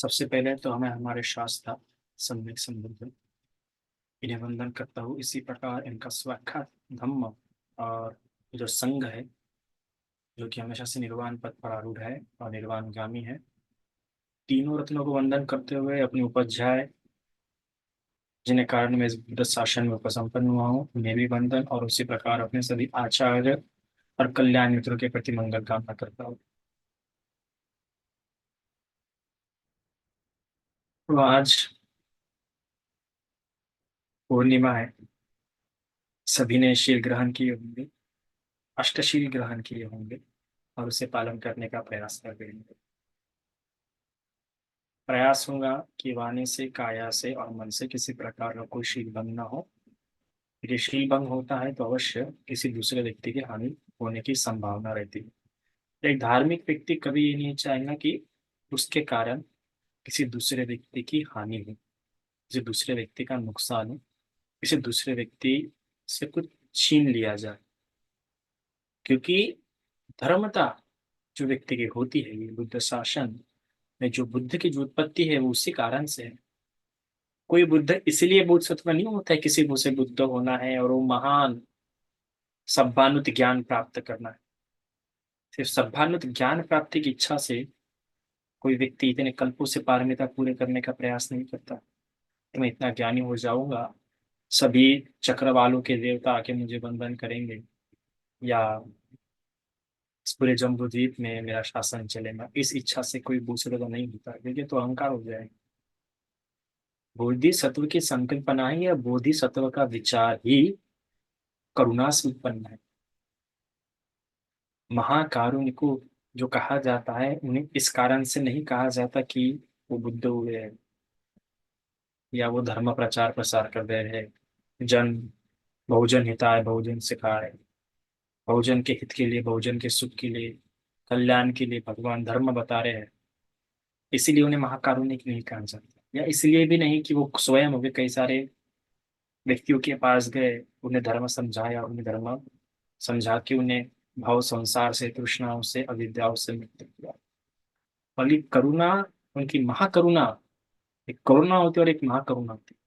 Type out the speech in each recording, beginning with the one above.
सबसे पहले तो हमें हमारे शास्त्र सम्यक संबुद्ध इन्हें वंदन करता हूँ। इसी प्रकार इनका स्वाख्यात धम्म और जो संघ है, जो कि हमेशा से निर्वाण पद पर आरूढ़ है और निर्वाणगामी है, तीनों रत्नों को वंदन करते हुए अपनी उपध्याय, जिन्हें कारण मैं इस बुद्ध शासन में उपसंपन्न हुआ हूँ, उन्हें भी वंदन, और उसी प्रकार अपने सभी आचार्य और कल्याण मित्रों के प्रति मंगल कामना करता हूँ। तो आज पूर्णिमा है। सभी ने शील ग्रहण किए होंगे, अष्टशील ग्रहण किए होंगे और उसे पालन करने का प्रयास कर रहे होंगे। प्रयास होगा कि वाणी से, काया से और मन से किसी प्रकार का कोई शील भंग न हो। यदि शील भंग होता है तो अवश्य किसी दूसरे व्यक्ति की हानि होने की संभावना रहती है। एक धार्मिक व्यक्ति कभी ये नहीं चाहेगा कि उसके कारण किसी दूसरे व्यक्ति की हानि हो, किसी दूसरे व्यक्ति का नुकसान हो, किसी दूसरे व्यक्ति से कुछ छीन लिया जाए। क्योंकि धर्मता जो व्यक्ति की होती है, ये बुद्ध शासन में जो बुद्ध की जो उत्पत्ति है वो उसी कारण से है। कोई बुद्ध इसलिए बोधिसत्व नहीं होता है किसी को से बुद्ध होना है और वो महान सब्भानुत ज्ञान प्राप्त करना है। सिर्फ सब्भानुत ज्ञान प्राप्ति की इच्छा से कोई व्यक्ति इतने कल्पों से पारमिता पूरे करने का प्रयास नहीं करता कि मैं इतना ज्ञानी हो जाऊंगा, सभी चक्रवालों के देवता आके मुझे वंदन करेंगे, या इस पूरे जम्बू द्वीप में मेरा शासन चलेगा। इस इच्छा से कोई दूसरे को नहीं होता, क्योंकि तो अहंकार हो जाएगा। बोधिसत्व की संकल्पना ही या बोधिसत्व का विचार ही करुणा से उत्पन्न है। महाकारुण्य को जो कहा जाता है, उन्हें इस कारण से नहीं कहा जाता कि वो बुद्ध हुए हैं या वो धर्म प्रचार प्रसार कर रहे हैं। जन बहुजन हिताय बहुजन सिखाए, बहुजन के हित के लिए, बहुजन के सुख के लिए, कल्याण के लिए भगवान धर्म बता रहे हैं, इसीलिए उन्हें महाकारुण्य नहीं कहा जाता। या इसलिए भी नहीं कि वो स्वयं हो गए, कई सारे व्यक्तियों के पास गए, उन्हें धर्म समझाया, उन्हें धर्म समझा के उन्हें भाव संसार से, तृष्णाओं से, अविद्याओं से मुक्त किया। और ये करुणा, उनकी महाकरुणा, एक करुणा होती है और एक महाकरुणा होती है।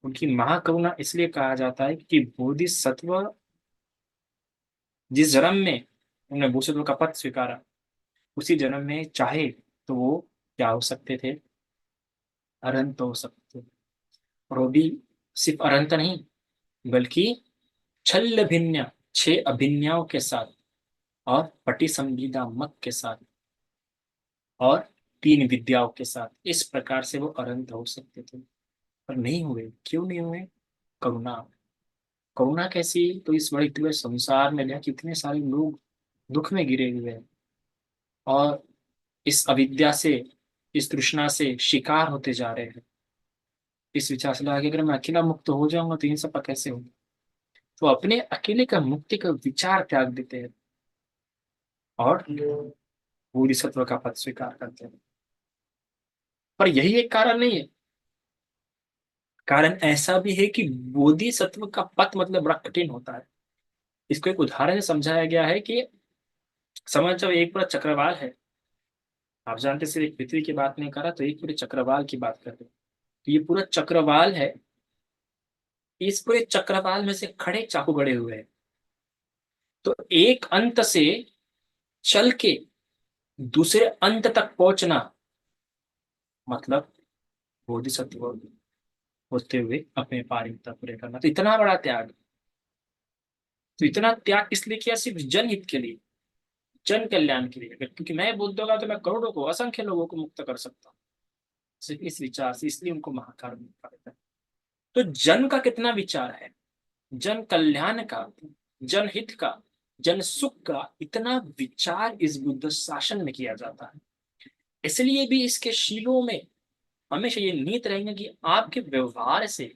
उनकी महाकरुणा इसलिए कहा जाता है कि बोधिसत्व जिस जन्म में उन्होंने बोधिसत्व का पद स्वीकारा, उसी जन्म में चाहे तो वो क्या हो सकते थे, अरहंत हो सकते थे। और वो भी सिर्फ अरहंत नहीं, बल्कि छल्ल भिन्न, छह अभिज्ञाओं के साथ और पटिसंभिदा मत के साथ और तीन विद्याओं के साथ, इस प्रकार से वो अरहंत हो सकते थे। पर नहीं हुए। क्यों नहीं हुए? करुणा। करुणा कैसी? तो इस बड़े इतने संसार में देखा कितने सारे लोग दुख में गिरे हुए हैं और इस अविद्या से, इस तृष्णा से शिकार होते जा रहे हैं। इस विचार से लगा कि अगर मैं अकेला मुक्त हो जाऊंगा तो इन सब का कैसे होगा। तो अपने अकेले का मुक्ति का विचार त्याग देते हैं और बोधिसत्व का पद स्वीकार करते हैं। पर यही एक कारण नहीं है। कारण ऐसा भी है कि बोधिसत्व का पद मतलब बड़ा कठिन होता है। इसको एक उदाहरण से समझाया गया है कि समझ, जब एक पूरा चक्रवाल है, आप जानते सिर्फ एक पृथ्वी की बात नहीं कर रहा, तो एक पूरे चक्रवाल की बात कर रहे हैं। तो ये पूरा चक्रवाल है, इस पूरे चक्रवाल में से खड़े चाकू गड़े हुए हैं। तो एक अंत से चल के दूसरे अंत तक पहुंचना मतलब बोधिसत्व होते हुए अपने पारमिता पूरे करना। तो इतना बड़ा त्याग, तो इतना त्याग इसलिए किया सिर्फ जनहित के लिए, जन कल्याण के लिए। क्योंकि मैं बुद्ध होगा तो मैं करोड़ों को, असंख्य लोगों को मुक्त कर सकता हूँ, सिर्फ इस विचार से, इसलिए उनको महाकारुण्य कहा जाता है। तो जन का कितना विचार है, जन कल्याण का, जनहित का, जन सुख का इतना विचार इस बुद्ध शासन में किया जाता है। इसलिए भी इसके शीलों में हमेशा ये नीत रहेंगे कि आपके व्यवहार से,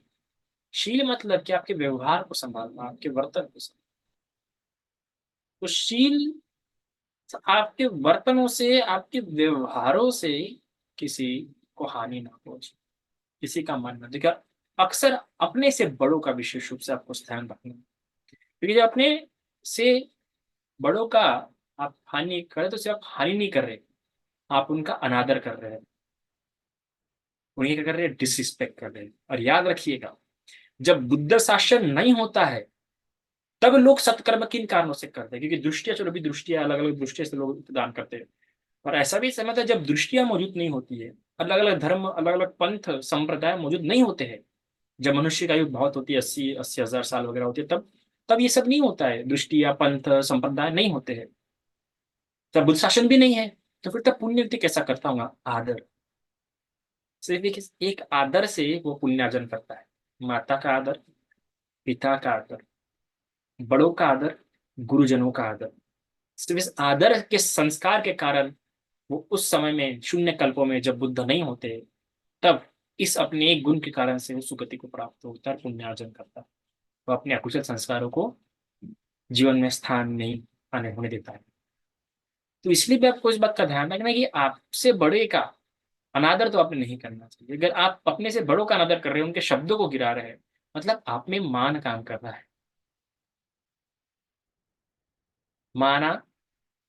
शील मतलब कि आपके व्यवहार को संभालना, आपके वर्तन को संभालना। तो शील आपके वर्तनों से, आपके व्यवहारों से किसी को हानि ना पहुंचे, किसी का मन ना दुखे। अक्सर अपने से बड़ों का विशेष रूप से आपको ध्यान रखना है। क्योंकि जब अपने से बड़ों का आप हानि कर रहे, तो सिर्फ आप हानि नहीं कर रहे, आप उनका अनादर कर रहे हैं। उन्हें क्या कर रहे हैं, डिसरिस्पेक्ट कर रहे हैं। और याद रखिएगा, जब बुद्ध शासन नहीं होता है तब लोग सत्कर्म किन कारणों से करते हैं, क्योंकि दृष्टिया, चलो भी दृष्टिया अलग अलग दृष्टिया से लोग दान करते हैं। और ऐसा भी समय था जब दृष्टियां मौजूद नहीं होती है, अलग अलग धर्म, अलग अलग पंथ संप्रदाय मौजूद नहीं होते हैं, जब मनुष्य की आयु बहुत होती है, 80-80 हजार साल वगैरह होती है, तब तब ये सब नहीं होता है, दृष्टि या पंथ संप्रदाय नहीं होते हैं, तब बुद्ध शासन भी नहीं है। तो फिर तब पुण्य व्यक्ति कैसा करता होगा, आदर। सिर्फ एक आदर से वो पुण्यार्जन करता है। माता का आदर, पिता का आदर, बड़ों का आदर, गुरुजनों का आदर। सिर्फ इस आदर के संस्कार के कारण वो उस समय में, शून्य कल्पों में जब बुद्ध नहीं होते, तब इस अपने एक गुण के कारण से वो सुगति को प्राप्त होता है, पुण्यार्जन करता है। वो अपने अकुशल संस्कारों को जीवन में स्थान नहीं आने होने देता है। तो इसलिए भी आपको इस बात का ध्यान रखना है कि आपसे बड़े का अनादर तो आपने नहीं करना चाहिए। अगर आप अपने से बड़ों का अनादर कर रहे हैं, उनके शब्दों को गिरा रहे हैं, मतलब आप में मान काम कर रहा है। माना,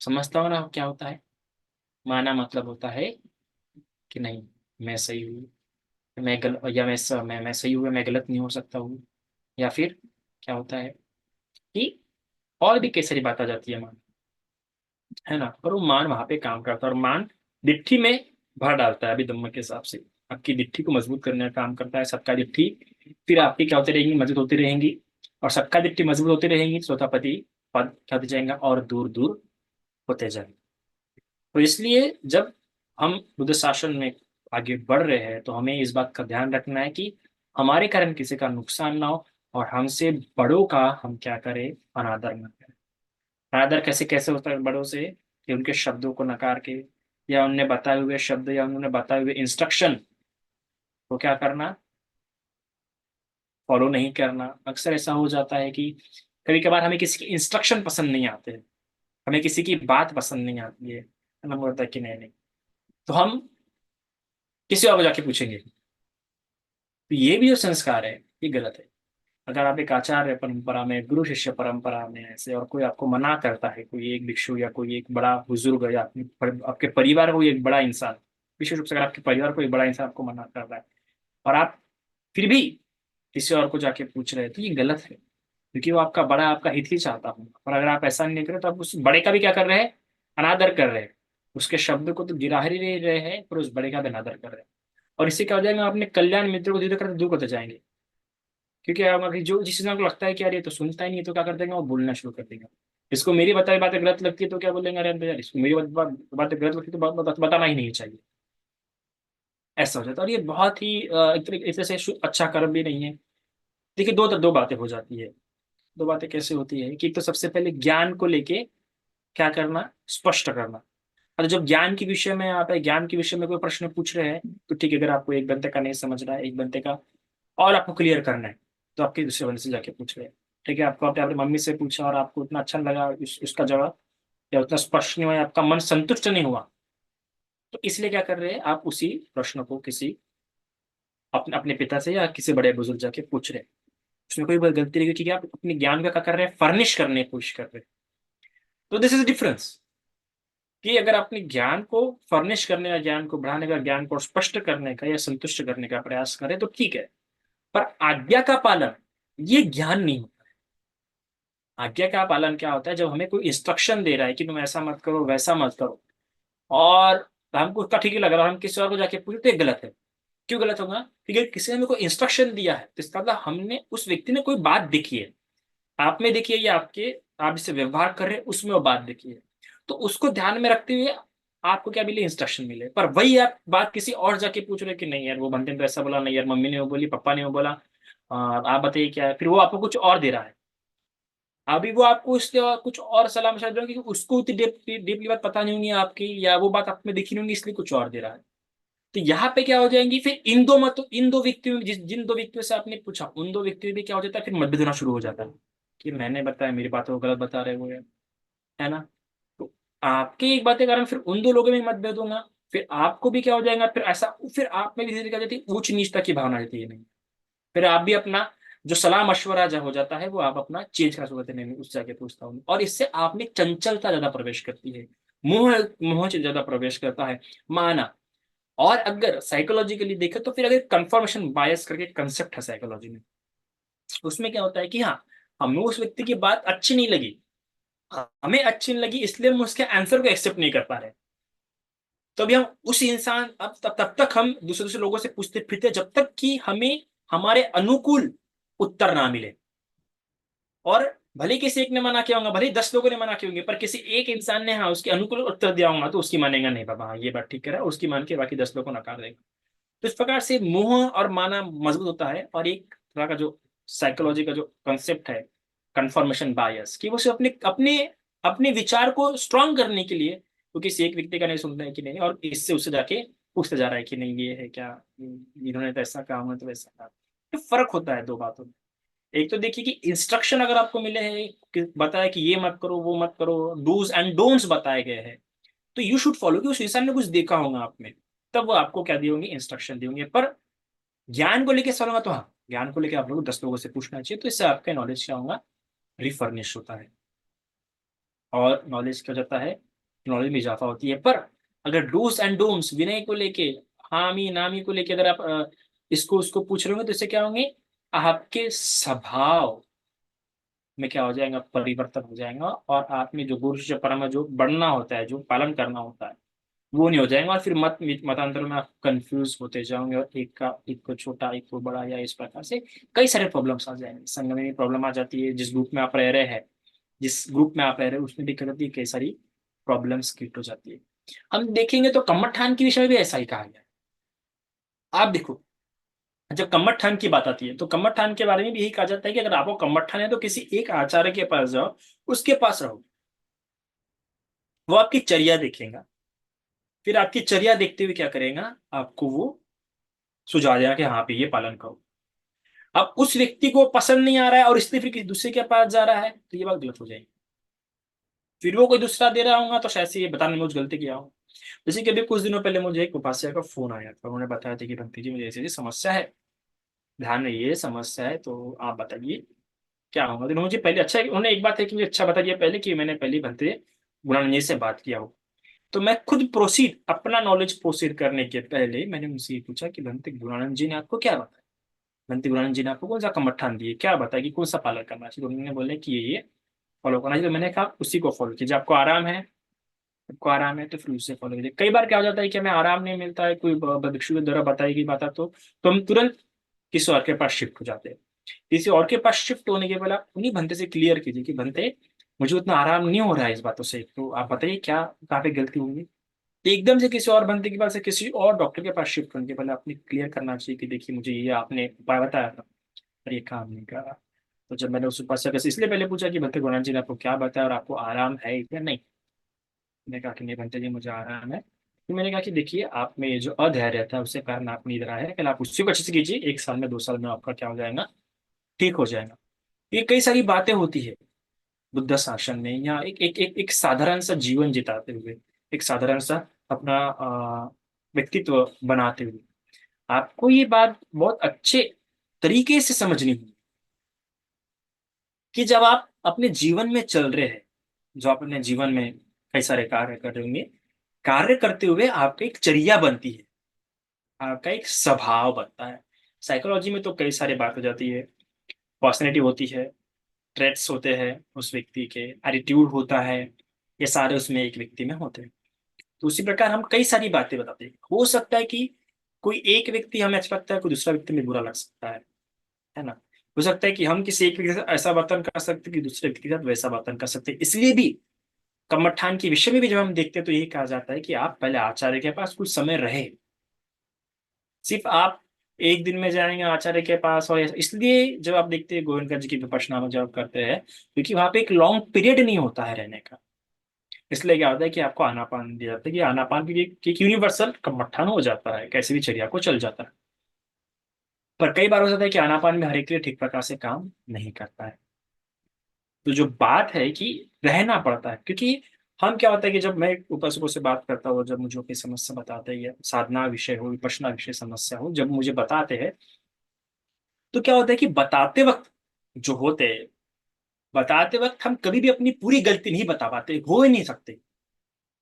समझता हो ना क्या होता है? माना मतलब होता है कि नहीं, मैं सही हूँ, मैं गल या मैं सही हूँ, मैं गलत नहीं हो सकता हूँ। या फिर क्या होता है कि और भी कई सारी बात आ जाती है मान, है ना। पर वो मान वहां पे काम करता है, और मान दिट्ठी में भर डालता है। अभी धम्म के हिसाब से आपकी दिट्ठी को मजबूत करने का काम करता है सबका दिट्ठी। फिर आपकी क्या होती रहेंगी, मजबूत होती रहेंगी। और सबका दिट्ठी मजबूत होती रहेंगी, चौथापति पद क्या होते जाएंगे, और दूर दूर होते जाएंगे। तो इसलिए जब हम बुद्ध शासन में आगे बढ़ रहे हैं, तो हमें इस बात का ध्यान रखना है कि हमारे कारण किसी का नुकसान ना हो, और हमसे बड़ों का हम क्या करें, अनादर न करें। अनादर कैसे कैसे होता है बड़ों से, कि उनके शब्दों को नकार के, या उनने बताए हुए शब्द या उन्होंने बताए हुए इंस्ट्रक्शन को क्या करना, फॉलो नहीं करना। अक्सर ऐसा हो जाता है कि कभी कभार हमें किसी के इंस्ट्रक्शन पसंद नहीं आते हैं, हमें किसी की बात पसंद नहीं आती है, हमें होता है कि नहीं नहीं, तो हम किसी और को जाके पूछेंगे। तो ये भी जो संस्कार है, ये गलत है। अगर आप एक आचार्य परंपरा में, गुरु शिष्य परंपरा में ऐसे, और कोई आपको मना करता है, कोई एक भिक्षु या कोई एक बड़ा बुजुर्ग, या आपके परिवार को एक बड़ा इंसान, विशेष रूप से अगर आपके परिवार को एक बड़ा इंसान आपको मना कर रहा है, और आप फिर भी किसी और को जाके पूछ रहे हैं, तो ये गलत है। क्योंकि वो आपका बड़ा आपका हित ही चाहता हूँ, और अगर आप ऐसा नहीं करें तो आप उस बड़े का भी क्या कर रहे हैं, अनादर कर रहे हैं। उसके शब्द को तो गिरा ही नहीं रहे हैं, पर उस बड़े का भी अनादर कर रहे हैं। और इससे क्या हो जाएगा, अपने कल्याण मित्र को धीरे करते दूर करते जाएंगे। क्योंकि हम अभी जो जिस इंसान को लगता है कि यार ये तो सुनता ही नहीं है, तो क्या कर देंगे, वो बोलना शुरू कर देगा। इसको मेरी बताई बातें गलत लगती है तो क्या बोलेंगे, अरे यार इसको मेरी बातें गलत लगती है तो बताना ही नहीं चाहिए। ऐसा हो जाता है, और ये बहुत ही एक तरह से अच्छा कर्म भी नहीं है। देखिए, दो बातें हो जाती है। दो बातें कैसे होती है कि, तो सबसे पहले ज्ञान को लेके क्या करना, स्पष्ट करना। और जब ज्ञान के विषय में आप ज्ञान के विषय में कोई प्रश्न पूछ रहे हैं, तो ठीक है, अगर आपको एक बंदे का नहीं समझ रहा है, एक बंदे का और आपको क्लियर करना है, तो आपके दूसरे बंदे से जाके पूछ रहे हैं। ठीक है, आपको अपने अपनी मम्मी से पूछा और आपको उतना अच्छा लगा उसका जवाब, या उतना स्पष्ट नहीं हुआ, या आपका मन संतुष्ट नहीं हुआ, तो इसलिए क्या कर रहे हैं, आप उसी प्रश्न को किसी अपने अपने पिता से या किसी बड़े बुजुर्ग जाके पूछ रहे हैं। उसमें कोई बड़ी गलती नहीं है, क्योंकि आप अपने ज्ञान का क्या कर रहे हैं, फर्निश करने की कोशिश कर रहे हैं। तो दिस इज डिफरेंस, कि अगर अपने ज्ञान को फर्निश करने का, ज्ञान को बढ़ाने का, ज्ञान को स्पष्ट करने का या संतुष्ट करने का प्रयास करें तो ठीक है। पर आज्ञा का पालन, ये ज्ञान नहीं होता। आज्ञा का पालन क्या होता है, जब हमें कोई इंस्ट्रक्शन दे रहा है कि तुम ऐसा मत करो, वैसा मत करो, और हमको उसका ठीक ही लग रहा है, हम किसी और को जाके पूछे, तो ये गलत है। क्यों गलत होगा, क्योंकि किसी ने हमें कोई इंस्ट्रक्शन दिया है, तो इसका मतलब हमने उस व्यक्ति ने कोई बात देखी है, आप में देखिए, या आपके आप इससे व्यवहार कर रहे हैं उसमें वो बात देखिए, तो उसको ध्यान में रखते हुए आपको क्या मिले, इंस्ट्रक्शन मिले। पर वही आप बात किसी और जाके पूछ रहे हैं कि नहीं यार वो बंदे ने तो ऐसा बोला, नहीं यार मम्मी ने वो बोली, पापा ने वो बोला, आप बताइए क्या है, फिर वो आपको कुछ और दे रहा है। अभी वो आपको इसलिए और कुछ और सलाह मशवरा दे रहा है, क्योंकि उसको उतनी डीपली बात पता नहीं होगी आपकी, या वो बात आप में दिखी नहीं होगी, इसलिए कुछ और दे रहा है। तो यहाँ पे क्या हो जाएंगी, फिर इन दो व्यक्तियों में, जिन दो व्यक्तियों से आपने पूछा, उन दो व्यक्तियों में क्या हो जाता है, फिर मतभेद होना शुरू हो जाता है, कि मैंने बताया, मेरी बातों को गलत बता रहे हो, है ना। तो आपके एक बात के कारण फिर उन दो लोगों में मतभेद होगा, फिर आपको भी क्या हो जाएगा, फिर ऐसा, फिर आप में भी धीरे क्या जाती है, ऊंच नीचता की भावना रहती है। नहीं, फिर आप भी अपना जो सलाह मशवरा जो हो जाता है, वो आप अपना चेंज कर सकते हैं, नहीं उस जाके पूछता हूँ, और इससे आप में चंचलता ज्यादा प्रवेश करती है, मोह मोह ज्यादा प्रवेश करता है। माना, और अगर साइकोलॉजिकली देखें तो फिर अगर कंफर्मेशन बायस करके कंसेप्ट है साइकोलॉजी में, उसमें क्या होता है कि हाँ, हमें उस व्यक्ति की बात अच्छी नहीं लगी, हमें अच्छी नहीं लगी इसलिए हम उसके आंसर को एक्सेप्ट नहीं कर पा रहे, तो अभी हम उस इंसान अब तब तक हम दूसरे दूसरे लोगों से पूछते फिरते जब तक कि हमें हमारे अनुकूल उत्तर ना मिले। और भले किसी एक ने मना किया होगा, भले 10 लोगों ने मना किए होंगे, पर किसी एक इंसान ने हाँ उसके अनुकूल उत्तर दिया होगा तो उसकी मानेगा नहीं, बाबा हाँ ये बात ठीक कह रहा है, उसकी मान के बाकी 10 लोगों को नकार देगा। तो इस प्रकार से मोह और माना मजबूत होता है, और एक तरह का जो साइकोलॉजी का जो कंसेप्ट है कंफर्मेशन बायस, कि वो सिर्फ अपने अपने अपने विचार को स्ट्रांग करने के लिए वो किसी एक व्यक्ति का नहीं सुन रहा है कि नहीं, और इससे उससे जाके पूछते जा रहा है कि नहीं ये है क्या, इन्होंने तो ऐसा कहा, उन्होंने तो वैसा कहा। तो फर्क होता है दो बातों में। एक तो देखिए कि इंस्ट्रक्शन अगर आपको मिले हैं कि बताया कि ये मत करो वो मत करो, डूज एंड डोंट्स बताए गए हैं, तो यू शुड फॉलो, कि उस इंसान ने कुछ देखा होगा आप में, तब वो आपको क्या दिए होंगे, इंस्ट्रक्शन दिए होंगे। पर ज्ञान को लेकर सवाल होगा तो हाँ, ज्ञान को लेकर आप लोगों को 10 लोगों से पूछना चाहिए, तो इससे आपका नॉलेज क्या होगा, रिफर्निश होता है, और नॉलेज क्या हो जाता है, नॉलेज में इजाफा होती है। पर अगर डूज एंड डोंट्स विनय को लेके, हामी नामी को लेके अगर आप इसको उसको पूछ रहे होंगे, तो इससे क्या होंगे, आपके स्वभाव में क्या हो जाएगा, परिवर्तन हो जाएगा, और आप में जो गुरु परम जो बढ़ना होता है, जो पालन करना होता है, वो नहीं हो जाएगा, और फिर मतांतर में आप कंफ्यूज होते जाओगे, और एक का एक को छोटा एक को बड़ा, या इस प्रकार से कई सारे प्रॉब्लम्स आ जाएंगे, संग में भी प्रॉब्लम आ जाती है, जिस ग्रुप में आप रह रहे हैं, जिस ग्रुप में आप रह रहे हैं उसमें दिक्कत होती है, कई सारी प्रॉब्लम्स क्रिएट हो जाती है। हम देखेंगे तो कम्मठान के विषय में भी ऐसा ही कहा गया है। आप देखो, जब कम्मठान की बात आती है तो कम्मठान के बारे में भी यही कहा जाता है कि अगर आपको कम्मठान है तो किसी एक आचार्य के पास जाओ, उसके पास रहो, वो आपकी चर्या देखेगा, फिर आपकी चर्या देखते हुए क्या करेगा, आपको वो सुझाव देगा कि हाँ पे ये पालन करो। अब उस व्यक्ति को पसंद नहीं आ रहा है और इसलिए फिर किसी दूसरे के पास जा रहा है, तो ये बात गलत हो जाएगी। फिर वो कोई दूसरा दे रहा होगा तो शायद से ये बताने में मुझे गलती किया हो। जैसे कि अभी कुछ दिनों पहले मुझे एक उपाध्याय का फोन आया था, उन्होंने बताया था कि भक्ति जी मुझे ऐसी ऐसी समस्या है, ध्यान में ये समस्या है, तो आप बताइए क्या होगा। तो उन्होंने मुझे पहले अच्छा, उन्होंने एक बात है कि मुझे अच्छा बता दिया पहले कि मैंने पहले भंते गुणानंद जी से बात किया हो। तो मैं खुद प्रोसीड अपना नॉलेज प्रोसीड करने के पहले मैंने उनसे ये पूछा कि भंते गुणानंद जी ने आपको क्या बताया, भंते गुणानंद जी ने आपको कौन सा कमट्ठान दिए, क्या बताया कि कौन सा पालन करना चाहिए, तो उन्होंने बोला कि ये फॉलो करना चाहिए। तो मैंने कहा उसी को फॉलो कीजिए, आपको आराम है, आपको आराम है तो फिर उसे फॉलो कीजिए। कई बार क्या हो जाता है कि हमें आराम नहीं मिलता है, कोई भिक्षु के द्वारा बताई गई बात तो हम तुरंत किसी और के पास शिफ्ट हो जाते हैं। किसी और के पास शिफ्ट होने के बाद आप उन्हीं भंते से क्लियर कीजिए कि भंते मुझे उतना आराम नहीं हो रहा है इस बातों से, तो आप बताइए क्या कहाँ पे गलती होगी। तो एकदम से किसी और बंदे के पास से किसी और डॉक्टर के पास शिफ्ट होने के पहले आपने क्लियर करना चाहिए कि देखिए मुझे ये आपने उपाय बताया था पर ये काम नहीं कर रहा। तो जब मैंने उस उपासक से इसलिए पहले पूछा कि भंते गुणानंद जी ने आपको क्या बताया और आपको आराम है या नहीं, मैंने कहा कि नहीं भंते जी मुझे आराम है। फिर मैंने कहा कि देखिए आप में ये जो अधैर्य था उसके कारण आप नहीं रहा है, कल आप उसी को अच्छे से कीजिए, 1 साल में 2 साल में आपका क्या हो जाएगा, ठीक हो जाएगा। ये कई सारी बातें होती है बुद्ध शासन में, या एक साधारण सा जीवन जिताते हुए, एक साधारण सा अपना व्यक्तित्व बनाते हुए आपको ये बात बहुत अच्छे तरीके से समझनी होगी कि जब आप अपने जीवन में चल रहे हैं, जो आप अपने जीवन में कई सारे कार्य कर रहे होंगे, कार्य करते हुए आपका एक चर्या बनती है, आपका एक स्वभाव बनता है। साइकोलॉजी में तो कई सारी बात हो जाती है, पर्सनैलिटी होती है, ट्रेट्स होते हैं उस व्यक्ति के, एटीट्यूड होता है, ये सारे उसमें एक व्यक्ति में होते हैं। तो उसी प्रकार हम कई सारी बातें बताते हैं। हो सकता है कि कोई एक व्यक्ति हमें अच्छा लगता है, कोई दूसरा व्यक्ति में बुरा लग सकता है ना। हो सकता है कि हम किसी एक व्यक्ति के साथ ऐसा बर्तन कर सकते हैं कि दूसरे व्यक्ति के साथ वैसा बर्तन कर सकते हैं। इसलिए भी कमठान के विषय में भी जब हम देखते हैं तो यही कहा जाता है कि आप पहले आचार्य के पास कुछ समय रहे। सिर्फ आप एक दिन में जाएंगे आचार्य के पास, और इसलिए जब आप देखते हैं गोविंद जी की विपश्यना में जब करते हैं, क्योंकि वहां पे एक लॉन्ग पीरियड नहीं होता है रहने का, इसलिए क्या होता है कि आपको आनापान दिया जाता है, कि आनापान भी एक यूनिवर्सल कमट्ठान हो जाता है, कैसे भी चर्या को चल जाता है। पर कई बार हो जाता है कि आनापान में हर एक के लिए ठीक प्रकार से काम नहीं करता है। तो जो बात है कि रहना पड़ता है, क्योंकि हम क्या होता है कि जब मैं उपासकों से बात करता हूँ, जब मुझे कोई समस्या बताते हैं, साधना विषय हो विपश्यना विषय समस्या हो, जब मुझे बताते हैं, तो क्या होता है कि बताते वक्त हम कभी भी अपनी पूरी गलती नहीं बता पाते, हो ही नहीं सकते,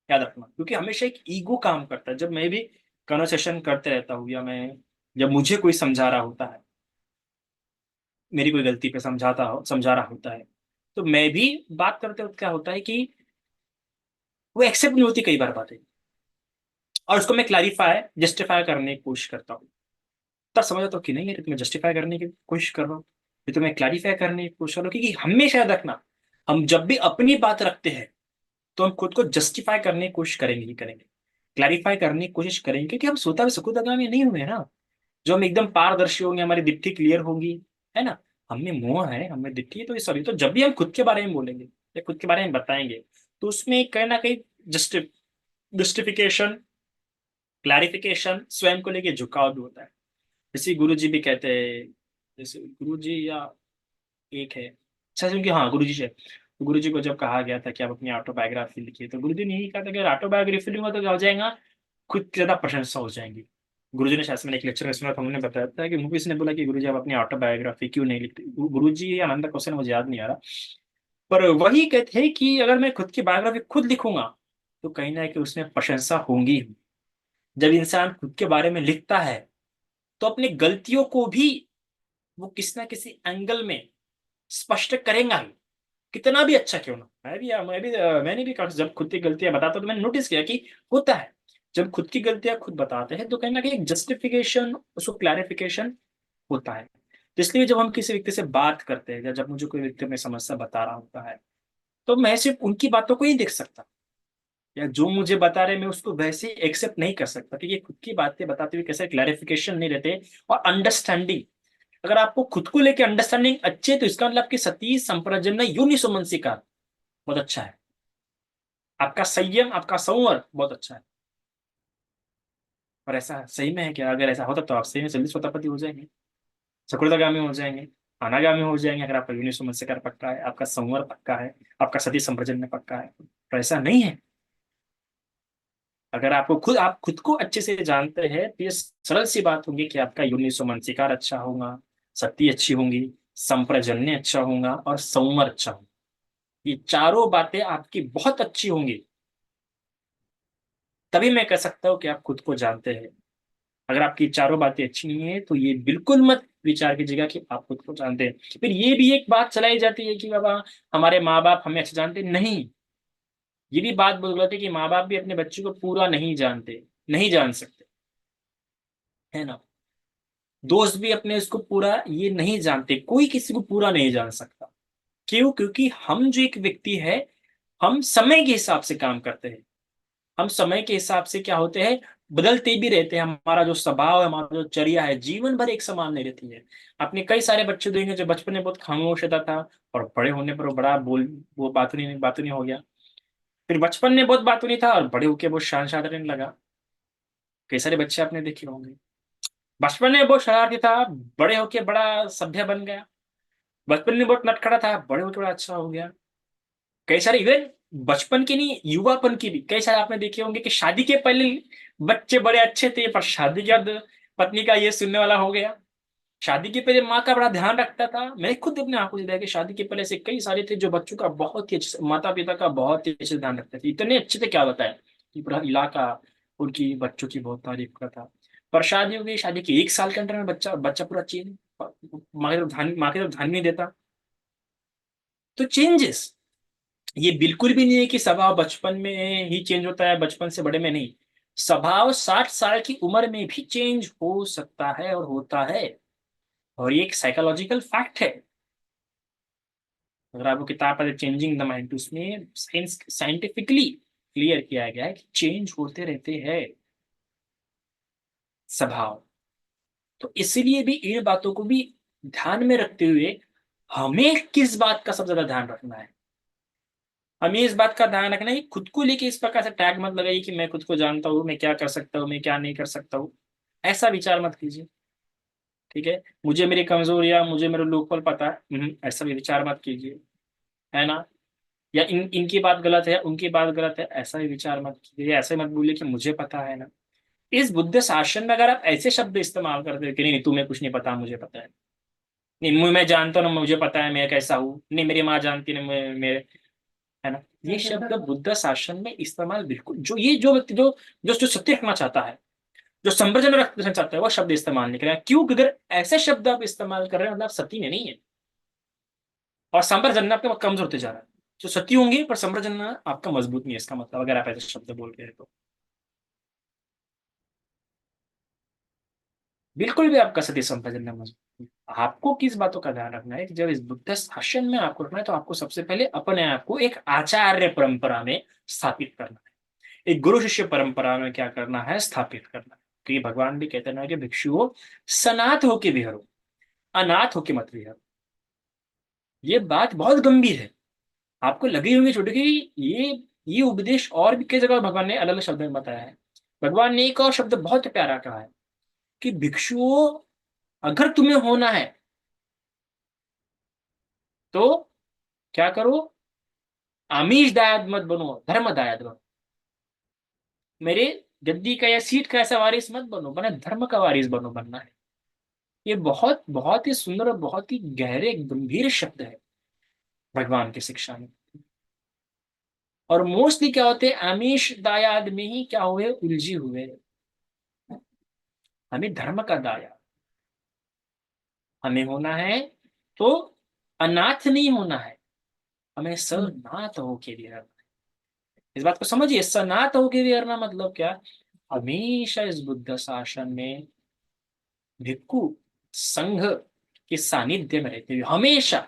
याद रखना, क्योंकि हमेशा एक ईगो काम करता है। जब मैं भी कन्वर्सेशन करते रहता हूँ, या मैं जब मुझे कोई समझा रहा होता है, मेरी कोई गलती पे समझा रहा होता है, तो मैं भी बात करते वक्त क्या होता है कि वो एक्सेप्ट नहीं होती कई बार बातें, और उसको मैं क्लैरिफाई जस्टिफाई करने की कोशिश करता हूँ। तब समझ आता हूँ कि नहीं यार, तुम्हें जस्टिफाई करने की कोशिश कर रहा हूँ, ये तो मैं क्लैरिफाई करने की कोशिश कर रहा हूँ। क्योंकि हमेशा याद रखना, हम जब भी अपनी बात रखते हैं तो हम खुद को जस्टिफाई करने की कोशिश करेंगे ही करेंगे, क्लैरिफाई करने की कोशिश करेंगे, क्योंकि हम स्वतः सुखदागामी नहीं हुए ना। जो हम एकदम पारदर्शी होंगे, हमारी दृष्टि क्लियर होगी, है ना, हमें मोह है, हमें दिखती है, तो ये सभी, तो जब भी हम खुद के बारे में बोलेंगे या खुद के बारे में बताएंगे, तो उसमें कहीं ना कहीं जस्टिफिकेशन, क्लैरिफिकेशन, स्वयं को लेके झुकाव भी होता है। जैसे गुरु जी भी कहते हैं, जैसे गुरु जी या एक है, अच्छा क्योंकि हाँ गुरु जी से, गुरु जी को जब कहा गया था कि आप अपनी ऑटोबायोग्राफी लिखिए, तो गुरु जी ने यही कहा था कि अगर ऑटोबायोग्राफी लिखूंगा तो क्या हो जाएगा, खुद की ज्यादा प्रशंसा हो जाएगी। गुरुजी ने शायद से मैंने एक लेक्चर में सुना था, उन्होंने बताया था कि मुझे किसी ने बोला कि गुरुजी आप अपनी ऑटोबायोग्राफी क्यों नहीं लिखते, गुरुजी या आनंद क्वेश्चन मुझे याद नहीं आ रहा, पर वही कहते हैं कि अगर मैं खुद की बायोग्राफी खुद लिखूंगा तो कहीं ना कहीं उसमें प्रशंसा होंगी ही। जब इंसान खुद के बारे में लिखता है तो अपनी गलतियों को भी वो किसी ना किसी एंगल में स्पष्ट करेगा ही, कितना भी अच्छा क्यों ना। मैंने भी काफी जब खुद की गलतियां बताता हूं, तो मैंने नोटिस किया कि होता है, जब खुद की गलतियां खुद बताते हैं तो कहीं ना कहीं एक जस्टिफिकेशन, उसको क्लैरिफिकेशन होता है। तो इसलिए जब हम किसी व्यक्ति से बात करते हैं, या जब मुझे कोई व्यक्ति अपनी समस्या बता रहा होता है, तो मैं सिर्फ उनकी बातों को ही देख सकता, या जो मुझे बता रहे मैं उसको वैसे ही एक्सेप्ट नहीं कर सकता, क्योंकि खुद की बातें बताते हुए कैसे क्लैरिफिकेशन नहीं रहते। और अंडरस्टैंडिंग, अगर आपको खुद को लेकर अंडरस्टैंडिंग अच्छी है, तो इसका मतलब आपकी सती संप्रजन योनि मनसिका बहुत अच्छा है, आपका संयम, आपका संवर बहुत अच्छा है। और ऐसा सही में है क्या? अगर ऐसा होता तो आप सही में जल्दी स्वतापति हो जाएंगे, चक्रतागामी हो जाएंगे, अनागामी हो जाएंगे, अगर आपका यूनिसो मत्स्यकार पक्का है, आपका संवर पक्का है, आपका सती संप्रजन में पक्का है। तो ऐसा नहीं है। अगर आप खुद को अच्छे से जानते हैं, तो ये सरल सी बात होगी कि आपका यूनिसो मनसिकार अच्छा होगा, सती अच्छी होंगी, संप्रजन्य अच्छा होगा, और संवर अच्छा होगा। ये चारों बातें आपकी बहुत अच्छी होंगी, तभी मैं कह सकता हूँ कि आप खुद को जानते हैं। अगर आपकी चारों बातें अच्छी नहीं है तो ये बिल्कुल मत विचार कीजिएगा कि आप खुद को जानते हैं। फिर ये भी एक बात चलाई जाती है कि बाबा हमारे माँ बाप हमें अच्छे जानते नहीं। ये भी बात बोल रहे थे कि माँ बाप भी अपने बच्चे को पूरा नहीं जानते, नहीं जान सकते, है ना। दोस्त भी अपने इसको पूरा ये नहीं जानते, कोई किसी को पूरा नहीं जान सकता। क्यों? क्योंकि हम जो एक व्यक्ति है, हम समय के हिसाब से काम करते हैं। हम समय के हिसाब से क्या होते हैं, बदलते भी रहते हैं। हमारा जो स्वभाव है, हमारा जो चर्या है, जीवन भर एक समान नहीं रहती है। आपने कई सारे बच्चे देखेंगे जो बचपन में बहुत खामोश रहता था, और बड़े होने पर वो बड़ा बोल, वो बातूनी हो गया। फिर बचपन में बहुत बातूनी था और बड़े होके बहुत शान शान रहने लगा। कई सारे बच्चे आपने देखे होंगे, बचपन में बहुत शरारती था, बड़े होके बड़ा सभ्य बन गया। बचपन में बहुत नटखड़ा था, बड़े होके बड़ा अच्छा हो गया। कई सारे इवन बचपन के नहीं, युवापन की भी कई सारे आपने देखे होंगे कि शादी के पहले बच्चे बड़े अच्छे थे, पर शादी के बाद पत्नी का ये सुनने वाला हो गया। शादी के पहले माँ का बड़ा ध्यान रखता था, मैंने खुद अपने आंखों से देखा कि शादी के पहले से कई सारे थे जो बच्चों का बहुत ही अच्छे माता पिता का बहुत ही अच्छे से ध्यान रखते थे, इतने अच्छे थे क्या बताए कि पूरा इलाका उनकी बच्चों की बहुत तारीफ करता। पर शादी हो गई, शादी के 1 साल के अंदर में बच्चा बच्चा पूरा चेंज, माँ के तो ध्यान नहीं देता। तो चेंजेस, ये बिल्कुल भी नहीं है कि स्वभाव बचपन में ही चेंज होता है, बचपन से बड़े में नहीं। स्वभाव 60 साल की उम्र में भी चेंज हो सकता है और होता है, और ये एक साइकोलॉजिकल फैक्ट है। अगर आपको किताब पढ़े चेंजिंग द माइंड, तो उसमें साइंस साइंटिफिकली क्लियर किया गया है कि चेंज होते रहते हैं स्वभाव। तो इसीलिए भी इन बातों को भी ध्यान में रखते हुए हमें किस बात का सबसे ज्यादा ध्यान रखना है, हमें इस बात का ध्यान रखना है कि खुद को लेके इस प्रकार से टैग मत लगाइए कि मैं खुद को जानता हूँ, मैं क्या कर सकता हूँ, मैं क्या नहीं कर सकता हूँ। ऐसा विचार मत कीजिए, ठीक है। मुझे मेरी कमजोरियां, मुझे मेरे लोकल पता है, ऐसा भी विचार मत कीजिए, है ना। या इनकी बात गलत है, उनकी बात गलत है, ऐसा भी विचार मत कीजिए। ऐसे मत बोलिए कि मुझे पता है ना। इस बुद्ध शासन में अगर आप ऐसे शब्द इस्तेमाल करते हो कि नहीं नहीं, तुम्हें कुछ नहीं पता, मुझे पता है, नहीं मैं जानता हूँ ना, मुझे पता है मैं कैसा हूँ, नहीं मेरी माँ जानती है मेरे, है ना। ये शब्द बुद्ध शासन में इस्तेमाल बिल्कुल, जो ये जो व्यक्ति जो जो जो सत्य रखना चाहता है, जो संवृजन रखना चाहता है वो शब्द इस्तेमाल नहीं करेगा। क्यों? अगर ऐसे शब्द आप इस्तेमाल कर रहे हैं मतलब आप सती में नहीं है, और संवृजन आपका कमजोर होते जा रहा है। जो सती होंगे पर संवृजन आपका मजबूत नहीं है, इसका मतलब अगर आप ऐसे शब्द बोल रहे हैं तो बिल्कुल भी आपका सती संवृजन में मजबूत नहीं। आपको किस बातों का ध्यान रखना है कि जब इस बुद्ध शासन में आपको रखना है तो आपको सबसे पहले अपने आप को एक आचार्य परंपरा में स्थापित करना है, एक गुरु शिष्य परंपरा में क्या करना है, स्थापित करना है। क्योंकि भगवान भी कहते हैं कि भिक्षुओं सनाथ होके विहरो, अनाथ होके मत विहरो। ये बात बहुत गंभीर है। आपको लगी होंगी छोटी कि ये उपदेश और भी कई जगह भगवान ने अलग अलग शब्द में बताया है। भगवान ने एक और शब्द बहुत प्यारा कहा है कि भिक्षुओं अगर तुम्हें होना है तो क्या करो, आमिष दायद मत बनो, धर्म दायद बनो। मेरे गद्दी का या सीट का ऐसा वारिस मत बनो, बना धर्म का वारिस बनो, बनना है। ये बहुत बहुत ही सुंदर और बहुत ही गहरे गंभीर शब्द है भगवान की शिक्षा में। और मोस्टली क्या होते हैं, आमिष दायाद में ही क्या हुए, उलझे हुए। हमें धर्म का दाया हमें होना है तो अनाथ नहीं होना है, हमें सनाथ होके भी रहना है। इस बात को समझिए, सनाथ होके भी रहना मतलब क्या, हमेशा इस बुद्ध शासन में भिक्खु संघ के सानिध्य में रहते हुए हमेशा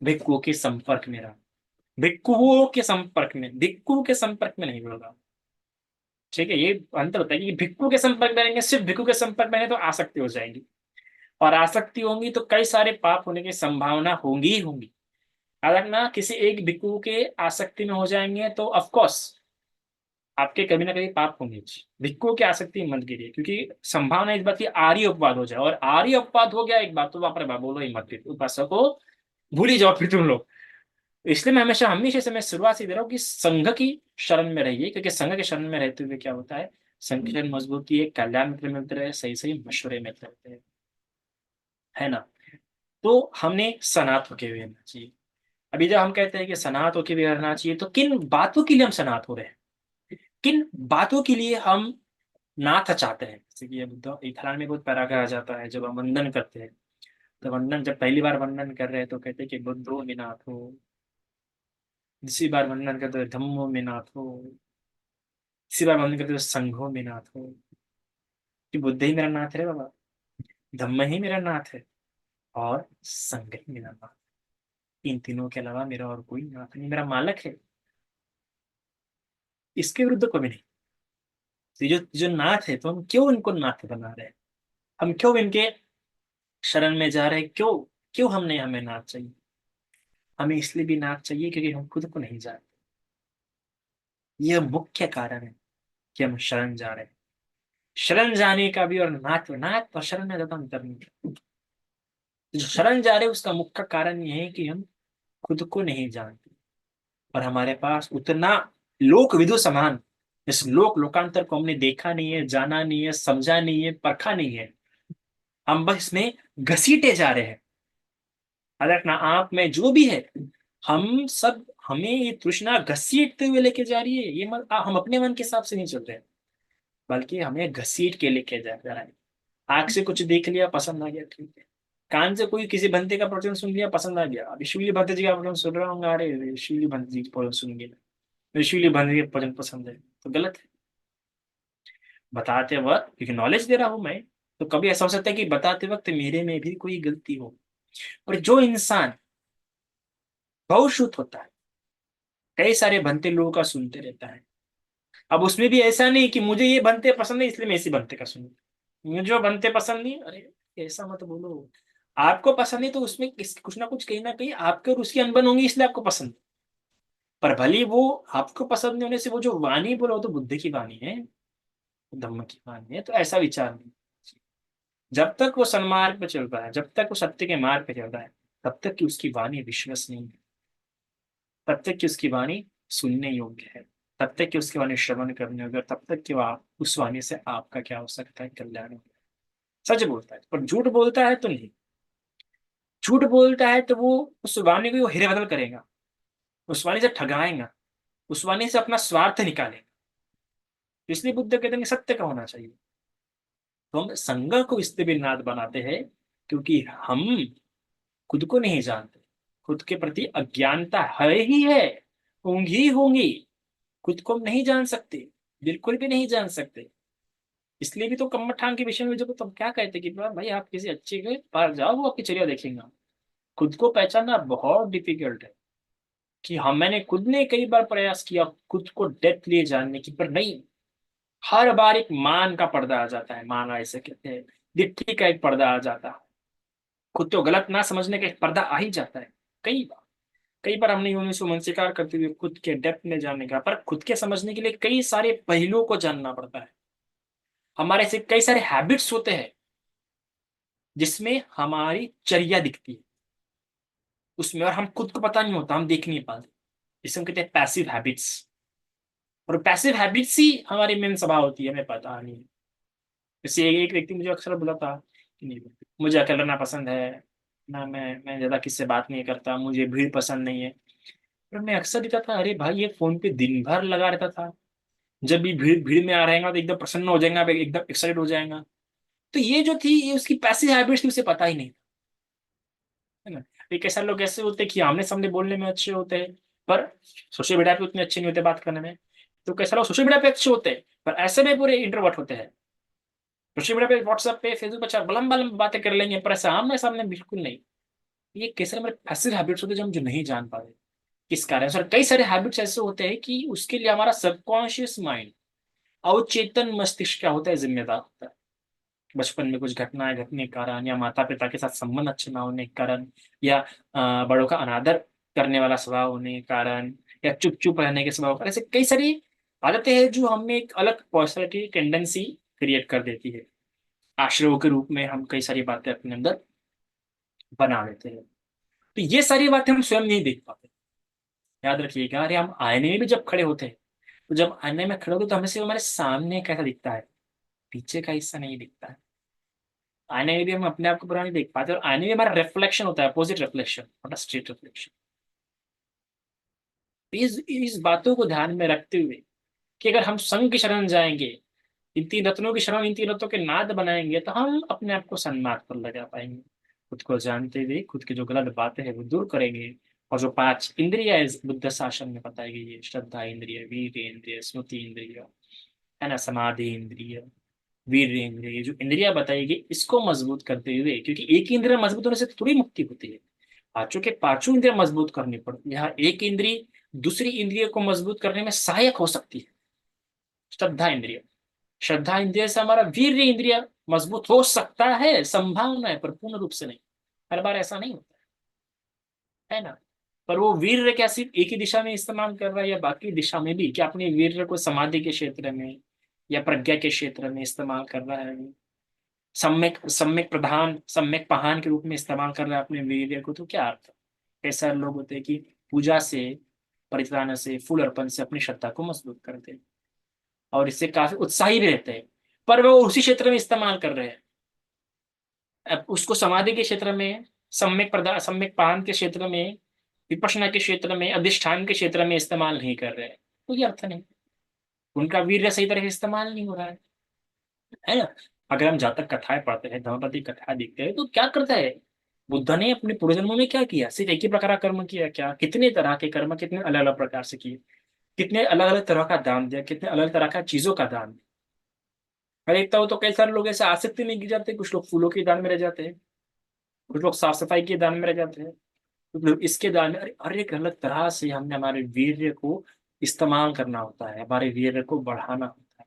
भिक्खुओं के संपर्क में रहा। भिक्खु के संपर्क में नहीं होगा। ठीक है, ये अंतर होता है कि भिक्खु के संपर्क में रहेंगे, सिर्फ भिक्खु के संपर्क में रहें तो आसक्ति हो जाएगी, और आसक्ति होंगी तो कई सारे पाप होने की संभावना होंगी ही होंगी। अगर ना किसी एक भिक्खु के आसक्ति में हो जाएंगे तो ऑफ कोर्स आपके कभी ना कभी पाप होंगे। भिक्खु की आसक्ति मत गिरिए, क्योंकि संभावना इस बात की आर्य अपवाद हो जाए, और आर्य अपवाद हो गया एक बात तो बाप रे बाप बोलो ही मत, फिर उपासक को भूल ही जाओ फिर तुम लोग। इसलिए मैं हमेशा हमेशा से मैं शुरुआत से दे रहा हूँ कि संघ की शरण में रहिए, क्योंकि संघ के शरण में रहते हुए क्या होता है, संघ की शरण मजबूती है, कल्याण मित्र मिलते रहे, सही सही मशवरे मिलते रहते हैं, है ना। तो हमने सनात होके भी रहना चाहिए। अभी जब हम कहते हैं कि सनात होके भी रहना चाहिए तो किन बातों के लिए हम सनात हो रहे हैं, किन बातों के लिए हम नाथ चाहते हैं। जैसे कि बुद्ध इथरान में बहुत पैरा कहा जाता है, जब हम वंदन करते हैं तो वंदन जब पहली बार वंदन कर रहे हैं तो कहते हैं कि बुद्धो में नाथ हो, दूसरी बार वंदन करते हो धम्मो में नाथ हो, तीसरी बार वंदन करते हो संघो में नाथ हो। कि बुद्ध ही मेरा नाथ है बाबा, धम्म ही मेरा नाथ है, और संघ ही मेरा नाथ। इन तीनों के अलावा मेरा और कोई नाथ नहीं, मेरा मालक है, इसके विरुद्ध कभी नहीं। तो जो जो नाथ है तो हम क्यों इनको नाथ बना रहे हैं, हम क्यों इनके शरण में जा रहे हैं, क्यों क्यों हमने हमें नाथ चाहिए। हमें इसलिए भी नाथ चाहिए क्योंकि हम खुद को नहीं जानते। यह मुख्य कारण है कि हम शरण जा रहे हैं। शरण जाने का भी और नाथ नाथ और शरण में ज्यादा अंतर नहीं है। जो शरण जा रहे हैं उसका मुख्य कारण यह है कि हम खुद को नहीं जानते, और हमारे पास उतना लोक विदु समान इस लोकांतर को हमने देखा नहीं है, जाना नहीं है, समझा नहीं है, परखा नहीं है। हम बस इसमें घसीटे जा रहे हैं। हालांकि ना आप में जो भी है, हम सब हमें ये तृष्णा घसीटते हुए लेके जा रही है। हम अपने मन के हिसाब से नहीं चल रहे हैं, बल्कि हमें घसीट के लेके जा रहा है। आंख से कुछ देख लिया, पसंद आ गया, ठीक है। कान से कोई किसी भंते का प्रवचन सुन लिया, पसंद आ गया, अभी शिवली भंते जी का प्रवचन सुन रहा हूँ, अरे शिवली भंते जी का प्रवचन सुन गया, मुझे शिवली भंते जी का प्रवचन पसंद है, तो गलत है। बताते वक्त क्योंकि नॉलेज दे रहा हूं मैं, तो कभी ऐसा हो सकता है कि बताते वक्त मेरे में भी कोई गलती हो। और जो इंसान बहुश्रुत होता है, कई सारे भंते लोगों का सुनते रहता है, अब उसमें भी ऐसा नहीं कि मुझे ये बनते पसंद है इसलिए मैं इसी बनते का सुनूं, मुझे जो बनते पसंद नहीं, अरे ऐसा मत बोलो। आपको पसंद है तो उसमें कुछ ना कुछ कहीं ना कहीं आपके और उसकी अनबन होंगी, इसलिए आपको पसंद। पर भले वो आपको पसंद नहीं होने से वो जो वाणी बोलो वो तो बुद्ध की वाणी है, धम्म की वाणी है, तो ऐसा विचार नहीं। जब तक वो सन्मार्ग पे चल रहा है, जब तक वो सत्य के मार्ग पे चल रहा है, तब तक कि उसकी वाणी विश्वसनीय है, तब तक कि उसकी वाणी सुनने योग्य है, तब तक कि उसकी वाणी श्रवण करने योग्य है, तब तक कि वह उस वाणी से आपका क्या हो सकता है, कल्याण हो गया। सच बोलता है, पर झूठ बोलता है तो नहीं। झूठ बोलता है तो वो उस वाणी को वो हेरे बदल करेगा, उस वाणी से ठगाएगा, उस वाणी से अपना स्वार्थ निकालेगा। इसलिए बुद्ध कहते हैं कि सत्य का होना चाहिए। तो हम संग को इसलिए भी नाद बनाते हैं क्योंकि हम खुद को नहीं जानते, खुद के प्रति अज्ञानता है ही है, होंगी होंगी। खुद को हम नहीं जान सकते, बिल्कुल भी नहीं जान सकते। इसलिए भी तो कम्मठान के विषय में जब तुम क्या कहते कि भाई आप किसी अच्छे के पास जाओ, वो आपकी चर्या देखेगा। खुद को पहचानना बहुत डिफिकल्ट है। कि हम मैंने खुद ने कई बार प्रयास किया खुद को डेप्थ लिए जानने की, पर नहीं। हर बार एक मान का पर्दा आ जाता है, मान ऐसे कहते हैं, दिट्ठी का एक पर्दा आ जाता है। खुद को गलत ना समझने का एक पर्दा आ ही जाता है। कई बार कई बार हमने यूं मन स्वीकार करते हुए खुद के डेप्थ में जानने का, पर खुद के समझने के लिए कई सारे पहलुओं को जानना पड़ता है। हमारे से कई सारे हैबिट्स होते हैं जिसमें हमारी चर्या दिखती है उसमें, और हम खुद को पता नहीं होता, हम देख नहीं पाते। इसे हम कहते हैं पैसिव हैबिट्स। और पैसिव हैबिट्स ही हमारी मेन स्वभाव होती है, हमें पता नहीं। जैसे एक व्यक्ति मुझे अक्सर बोला था कि नहीं, मुझे अकेला रहना पसंद है ना, मैं ज्यादा किससे बात नहीं करता, मुझे भीड़ पसंद नहीं है। पर मैं अक्सर देखता था, अरे भाई ये फोन पे दिन भर लगा रहता था। जब भी भीड़ भीड़ में आ रहेगा तो एकदम प्रसन्न हो जाएगा, एकदम एक्साइटेड हो जाएगा। तो ये जो थी, ये उसकी पैसिव हैबिट्स थी, उसे पता ही नहीं, है ना। एक ऐसा लोग ऐसे होते हैं कि आमने सामने बोलने में अच्छे होते हैं, पर सोशल मीडिया पे उतने अच्छे नहीं होते बात करने में। तो कैसा लोग सोशल मीडिया पे अच्छे होते हैं पर ऐसे में पूरे इंट्रोवर्ट होते हैं। सोशल मीडिया पे, व्हाट्सएप पे, फेसबुक पे अच्छा लंबा लंबा बातें कर लेंगे, पर ऐसे आमने सामने बिल्कुल नहीं। ये कैसे हमारे पैसिव हैबिट्स होते हैं जो हम जो नहीं जान पा रहे। किस कारण सर, कई सारे हैबिट्स ऐसे होते हैं कि उसके लिए हमारा सबकॉन्शियस माइंड, अवचेतन मस्तिष्क क्या होता है, जिम्मेदार होता है। बचपन में कुछ घटनाएं घटने के कारण, या माता पिता के साथ संबंध अच्छे ना होने के कारण, या बड़ों का अनादर करने वाला स्वभाव होने के कारण, या चुप चुप रहने के स्वभाव, ऐसे कई सारी आदतें हैं जो हमें एक अलग पर्सनैलिटी टेंडेंसी क्रिएट कर देती है। आश्रयों के रूप में हम कई सारी बातें अपने अंदर बना लेते हैं। तो ये सारी बातें हम स्वयं नहीं देख पाते। याद रखिएगा, अरे हम आईने में भी जब खड़े होते हैं, तो जब आईने में खड़े होते तो हमें सिर्फ हमारे सामने कैसा दिखता है, पीछे का हिस्सा नहीं दिखता है। आईने में भी हम अपने आप को पूरा नहीं देख पाते, और आईने में हमारा रिफ्लेक्शन होता है, opposite reflection, not straight reflection. इस बातों को ध्यान में रखते हुए कि अगर हम संघ की शरण जाएंगे, इन तीन रत्नों की शरण, इन तीन रत्नों के नाद बनाएंगे, तो हम अपने आप को सन्मार्ग पर लगा पाएंगे। खुद को जानते हुए खुद की जो गलत बातें हैं वो दूर करेंगे। और जो पांच इंद्रिया इस बुद्ध शासन में बताई गई है, श्रद्धा इंद्रिय, वीर इंद्रिय, स्मृति इंद्रिय, है ना, समाधि इंद्रिय, वीर इंद्रिय, ये जो इंद्रिया बताई गई इसको मजबूत करते हुए, क्योंकि एक इंद्रिय मजबूत होने से थोड़ी मुक्ति होती है, पांचों के पांचों इंद्रिय मजबूत करनी पड़ती है। यहाँ एक इंद्रिय दूसरी इंद्रिय को मजबूत करने में सहायक हो सकती है, श्रद्धा इंद्रिय। श्रद्धा इंद्रिय से हमारा वीर इंद्रिय मजबूत हो सकता है, संभावना है, पर पूर्ण रूप से नहीं। हर बार ऐसा नहीं होता है ना। पर वो वीर क्या सिर्फ एक ही दिशा में इस्तेमाल कर रहा है, या बाकी दिशा में भी, क्या अपने वीर को समाधि के क्षेत्र में या प्रज्ञा के क्षेत्र में इस्तेमाल कर रहा है, सम्यक सम्यक प्रधान, सम्यक पहान के रूप में इस्तेमाल कर रहा है अपने वीर्य को, तो क्या अर्थ है। ऐसा लोग होते हैं कि पूजा से, परित्राण से, फूल अर्पण से अपनी श्रद्धा को मजबूत करते हैं और इससे काफी उत्साही भी रहते हैं, पर वो उसी क्षेत्र में इस्तेमाल कर रहे हैं। अब उसको समाधि के क्षेत्र में, सम्यक प्रदान, सम्यक पान के क्षेत्र में, विपश्यना के क्षेत्र में, अधिष्ठान के क्षेत्र में इस्तेमाल नहीं कर रहे हैं, कोई अर्थ नहीं। उनका वीर्य सही तरह से इस्तेमाल नहीं हो रहा है ना। अगर हम जातक कथाएं पढ़ते हैं, धर्मपति कथाएं देखते हैं, तो क्या करता है बुद्ध ने अपने पूर्व जन्मों में क्या किया, सिर्फ एक ही प्रकार का कर्म किया क्या, कितने तरह के कर्म, कितने अलग अलग प्रकार से किए, कितने अलग अलग तरह का दान दिया, कितने अलग अलग तरह का चीजों का दान दिया। मैं देखता हूँ तो कई सारे लोग ऐसे आसक्ति में गिर जाते हैं, कुछ लोग फूलों के दान में रह जाते हैं, कुछ लोग साफ सफाई के दान में रह जाते हैं, कुछ लोग इसके दान में। अरे हर एक अलग तरह से हमने हमारे वीर्य को इस्तेमाल करना होता है, हमारे वीर्य को बढ़ाना होता है।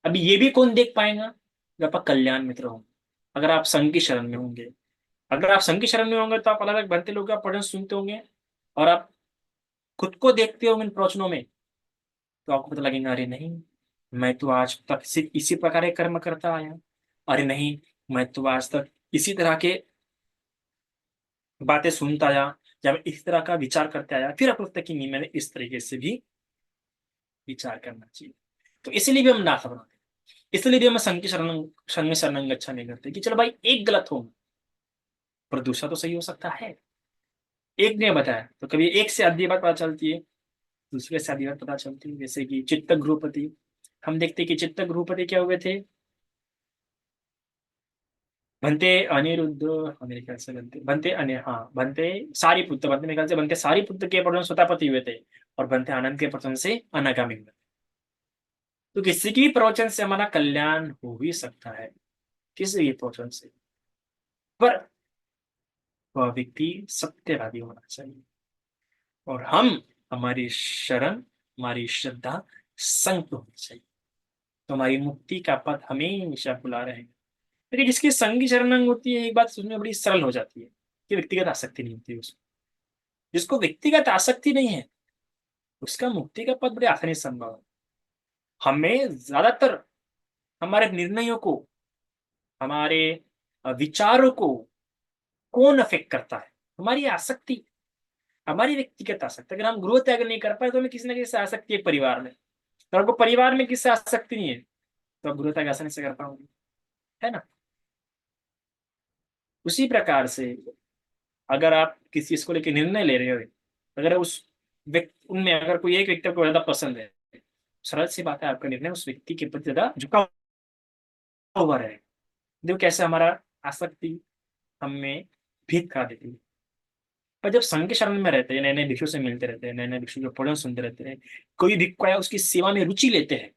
अभी ये भी कौन देख पाएगा जब आपका कल्याण मित्र हो, अगर आप संघ की शरण में होंगे। अगर आप संघ की शरण में होंगे तो आप अलग अलग भक्ति लोग का पठन सुनते होंगे, और आप खुद को देखते होंगे इन प्रवचनों में, तो आपको पता लगेगा, अरे नहीं, मैं तो आज तक सिर्फ इसी प्रकार के कर्म करता आया। अरे नहीं, मैं तो आज तक इसी तरह के बातें सुनता आया, या मैं इस तरह का विचार करते आया। फिर आपको लगता है कि नहीं, मैंने इस तरीके से भी विचार करना चाहिए। तो इसीलिए भी हम नाथा बनाते हैं, इसलिए भी हम संघ की शरण, संघ में शरण अच्छा नहीं करते कि चलो भाई एक गलत हो, पर दूसरा तो सही हो सकता है। एक ने बताया तो कभी एक से आधी बात पता चलती है, दूसरे से आधी बात पता चलती है। जैसे कि चित्त गृहपति, हम देखते हैं कि चित्त गृहपति क्या हुए थे, बनते अनिरुद्ध, मेरे ख्याल से बनते हाँ बनते सारिपुत्र, बनते मेरे ख्याल से बनते सारिपुत्र के प्रथम स्वतापति हुए थे, और बनते आनंद के प्रथम से अनागामी हुए। तो किसी की भी प्रवचन से हमारा कल्याण हो ही सकता है, किसी भी प्रवचन से, पर वह व्यक्ति सत्यवादी होना चाहिए। और हमारी शरण, हमारी श्रद्धा संत होनी चाहिए, तो हमारी मुक्ति का पथ हमेशा खुला रहेगा। लेकिन जिसकी संगी शरण होती है, एक बात सुनने में बड़ी सरल हो जाती है कि व्यक्तिगत आसक्ति नहीं होती उसको। जिसको व्यक्तिगत आसक्ति नहीं है, उसका मुक्ति का पथ बड़े आसानी से संभव है। हमें ज्यादातर हमारे निर्णयों को, हमारे विचारों को कौन अफेक्ट करता है? हमारी आसक्ति, हमारी व्यक्तिगत आसक्ति। अगर हम गृह त्याग नहीं कर पाए तो हमें किसी न किसी से आसक्ति है परिवार में, तो आपको परिवार में किसी से आसक्ति नहीं है, तो आप गृह त्याग आसानी से कर पाओगे, है ना? उसी प्रकार से अगर आप किसी चीज को लेकर निर्णय ले रहे हो, अगर उस व्यक्ति उनमें अगर कोई एक व्यक्ति को ज्यादा पसंद है, सरल सी बात है, आपका निर्णय उस व्यक्ति के प्रति ज्यादा झुका हुआ रहेगा। देखो कैसे हमारा आसक्ति हमें भीत करा देती है। पर जब संघ के शरण में रहते हैं, नए नए भिक्षु से मिलते रहते हैं, नए नए भिक्षु के पढ़न सुनते रहते हैं, कोई भिक्षु आया उसकी सेवा में रुचि लेते हैं,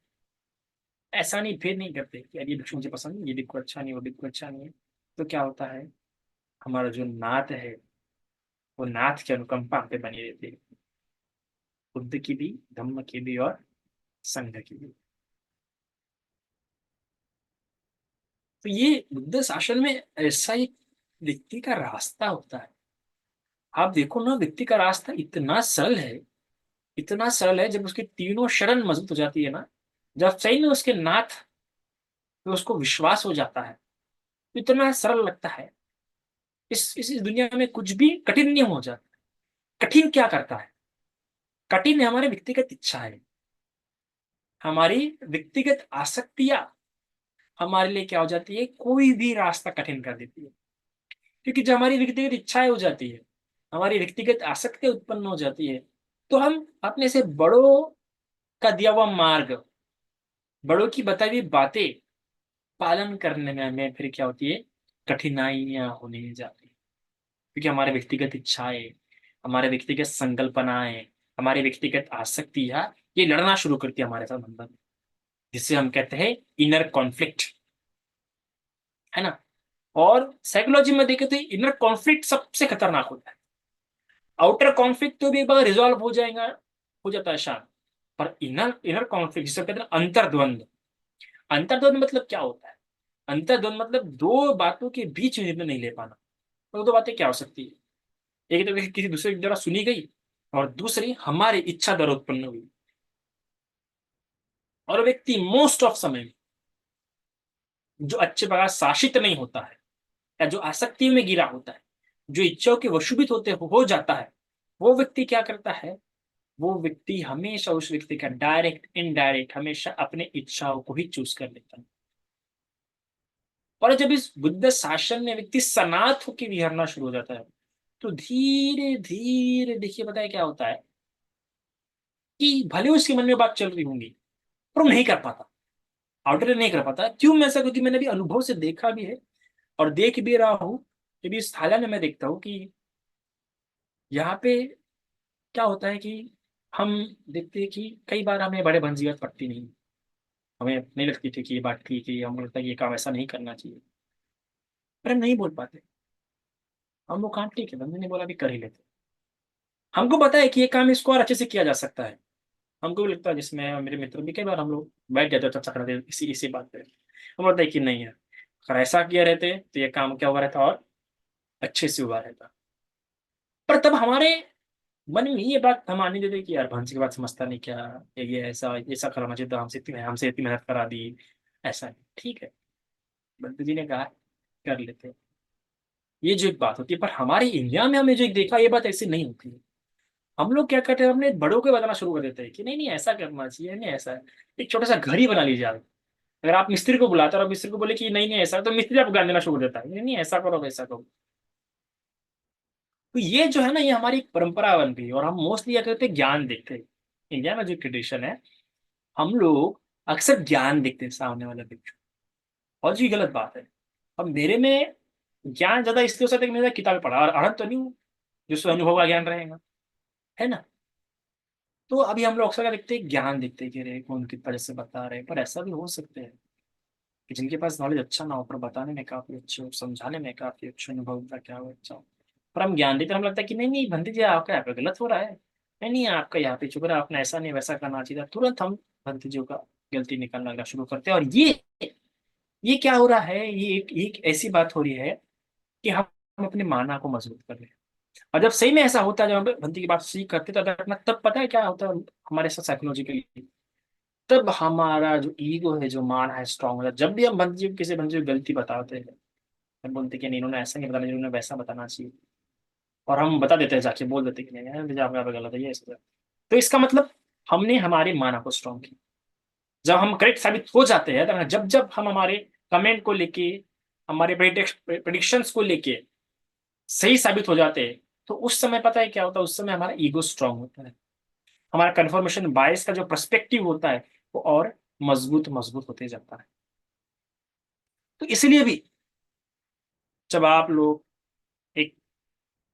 ऐसा नहीं भेद नहीं करते कि यार ये भिक्षु मुझे पसंद नहीं, ये भिक्षु अच्छा नहीं, वो भिक्षु अच्छा नहीं है, तो क्या होता है, हमारा जो नाथ है, वो नाथ की अनुकंपा हम पे बनी रहती है, बुद्ध की भी, धम्म की भी, और संघ की भी। तो ये बुद्ध शासन में ऐसा एक व्यक्ति का रास्ता होता है। आप देखो ना, व्यक्ति का रास्ता इतना सरल है, इतना सरल है, जब उसकी तीनों शरण मजबूत हो जाती है ना, जब सही में उसके नाथ तो उसको विश्वास हो जाता है, तो इतना सरल लगता है। इस दुनिया में कुछ भी कठिन नहीं हो जाता। कठिन क्या करता है? कठिन है हमारे व्यक्तिगत इच्छा है, हमारी व्यक्तिगत आसक्तियां हमारे लिए क्या हो जाती है, कोई भी रास्ता कठिन कर देती है। क्योंकि जब हमारी व्यक्तिगत इच्छाएं हो जाती है, हमारी व्यक्तिगत आसक्ति उत्पन्न हो जाती है, तो हम अपने से बड़ों का दिया हुआ मार्ग, बड़ों की बताई हुई बातें पालन करने में हमें फिर क्या होती है, कठिनाइयां होने जाती है। क्योंकि हमारे व्यक्तिगत इच्छाएं, हमारे व्यक्तिगत संकल्पनाएं, हमारे व्यक्तिगत आसक्तियां, ये लड़ना शुरू करती है हमारे साथ अंदर, जिससे हम कहते हैं इनर कॉन्फ्लिक्ट, है ना? और साइकोलॉजी में देखें तो इनर कॉन्फ्लिक्ट सबसे खतरनाक होता है। आउटर कॉन्फ्लिक्ट तो भी एक बार रिजॉल्व हो जाएगा, हो जाता है शांत, पर इनर इनर कॉन्फ्लिक्ट जिसे कहते हैं अंतर्द्वंद। अंतर्द्वंद मतलब क्या होता है? अंतर्द्वंद मतलब दो बातों के बीच निर्णय नहीं ले पाना। तो दो बातें क्या हो सकती है? एक तो किसी दूसरे के द्वारा सुनी गई, और दूसरी हमारी इच्छा द्वारा उत्पन्न हुई। और व्यक्ति मोस्ट ऑफ समय जो अच्छे प्रकार शासित नहीं होता है, या जो आसक्ति में गिरा होता है, जो इच्छाओं के वशीभूत होते हो जाता है, वो व्यक्ति क्या करता है, वो व्यक्ति हमेशा उस व्यक्ति का डायरेक्ट इनडायरेक्ट हमेशा अपने इच्छाओं को ही चूज कर लेता है। और जब इस बुद्ध शासन में व्यक्ति सनाथ होकर विहरना शुरू हो जाता है, तो धीरे धीरे देखिए पता है क्या होता है, कि भले उसके मन में बात चल रही होंगी, पर वो नहीं कर पाता, आउटलेट नहीं कर पाता। क्यों मैं ऐसा? क्योंकि मैंने भी अनुभव से देखा भी है, और देख भी रहा हूँ। जब इस थाईलैंड में मैं देखता हूँ कि यहाँ पे क्या होता है कि हम देखते हैं कि कई बार हमें बड़े भंजीगत पड़ती नहीं, हमें नहीं लगती थी कि ये बात ठीक है, हमें लगता है कि ये काम ऐसा नहीं करना चाहिए, पर हम नहीं बोल पाते। हम वो काम ठीक है, बंदे ने बोला भी कर ही लेते। हमको पता है कि ये काम इसको और अच्छे से किया जा सकता है। हमको भी लगता है, जिसमें मेरे मित्र भी कई बार हम लोग बैठ जाते चर्चा करते इसी इसी बात पे, हम लगता है कि नहीं है, अगर ऐसा किया रहते तो ये काम क्या हुआ रहता और अच्छे से हुआ रहता। पर तब हमारे मन में ये बात हम आने देते कि यार भंस की बात समझता नहीं क्या, ये ऐसा ऐसा करना चाहिए, तो हमसे इतनी मेहनत करा दी, ऐसा नहीं ठीक है। बंत जी ने कहा कर लेते, ये जो एक बात होती है। पर हमारे इंडिया में हमने जो एक देखा, ये बात ऐसी नहीं होती है। हम लोग क्या करते हैं, हमने बड़ों को बताना शुरू कर देते हैं कि नहीं नहीं ऐसा करना चाहिए, नहीं ऐसा है। एक छोटा सा घर ही बना लीजिए आप। अगर आप मिस्त्री को बुलाते हो और मिस्त्री को बोले कि नहीं नहीं ऐसा है, तो मिस्त्री आपको ज्ञान देना शुरू कर देता है, नहीं नहीं ऐसा करो वैसा करो। तो ये जो है ना, ये हमारी एक परंपरा बन गई, और हम मोस्टली क्या करते हैं, ज्ञान देखते हैं। इंडिया में जो ट्रेडिशन है, हम लोग अक्सर ज्ञान देखते हैं सामने वाले व्यक्ति को, और जी गलत बात है। अब मेरे में ज्ञान ज्यादा इसलिए हो सकता है कि मैंने किताबें पढ़ा, और अनंत तो नहीं हूँ जिससे अनुभव का ज्ञान रहेगा, है ना। तो अभी हम लोग अक्सर क्या देखते हैं, ज्ञान देखते हैं कि अरे कौन कितना जैसे बता रहे हैं, पर ऐसा भी हो सकता है कि जिनके पास नॉलेज अच्छा ना हो पर बताने में काफी अच्छे हो, समझाने में काफी अच्छे, अनुभव का क्या हो अच्छा हो, पर हम ज्ञान देते हैं, हमें लगता है कि नहीं नहीं भंते जी आपका यहाँ पे गलत हो रहा है, नहीं नहीं आपका यहाँ पे चुक रहा है, आपने ऐसा नहीं वैसा करना चाहिए था। तुरंत हम भंते जी का गलती निकालना लगना शुरू करते हैं, और ये क्या हो रहा है, ये एक ऐसी बात हो रही है कि हम अपने माना को मजबूत कर रहे हैं। और जब सही में ऐसा होता है, जब हम भंती की बात सीख करते हैं, तब पता है क्या होता है हमारे साथ साइकोलॉजिकली, तब हमारा जो ईगो है, जो मान है, स्ट्रांग होता है। जब भी हम बंदी को किसी बंदी को गलती बताते हैं, हम बोलते हैं कि नहीं इन्होंने ऐसा नहीं बताना, इन्होंने वैसा बताना चाहिए, और हम बता देते हैं, जाके बोल देते हैं कि नहीं यार मुझे आपका गलत है ये ऐसा। तो इसका मतलब हमने हमारे माना को स्ट्रांग किया। जब हम करेक्ट साबित हो जाते हैं, तो जब जब हम हमारे कमेंट को लेके, हमारे प्रिडिक्शंस को लेके सही साबित हो जाते हैं, तो उस समय पता है क्या होता है, उस समय हमारा ईगो स्ट्रांग होता है, हमारा कन्फर्मेशन बायस का जो पर्सपेक्टिव होता है वो और मजबूत मजबूत होते जाता है। तो इसलिए भी जब आप लोग एक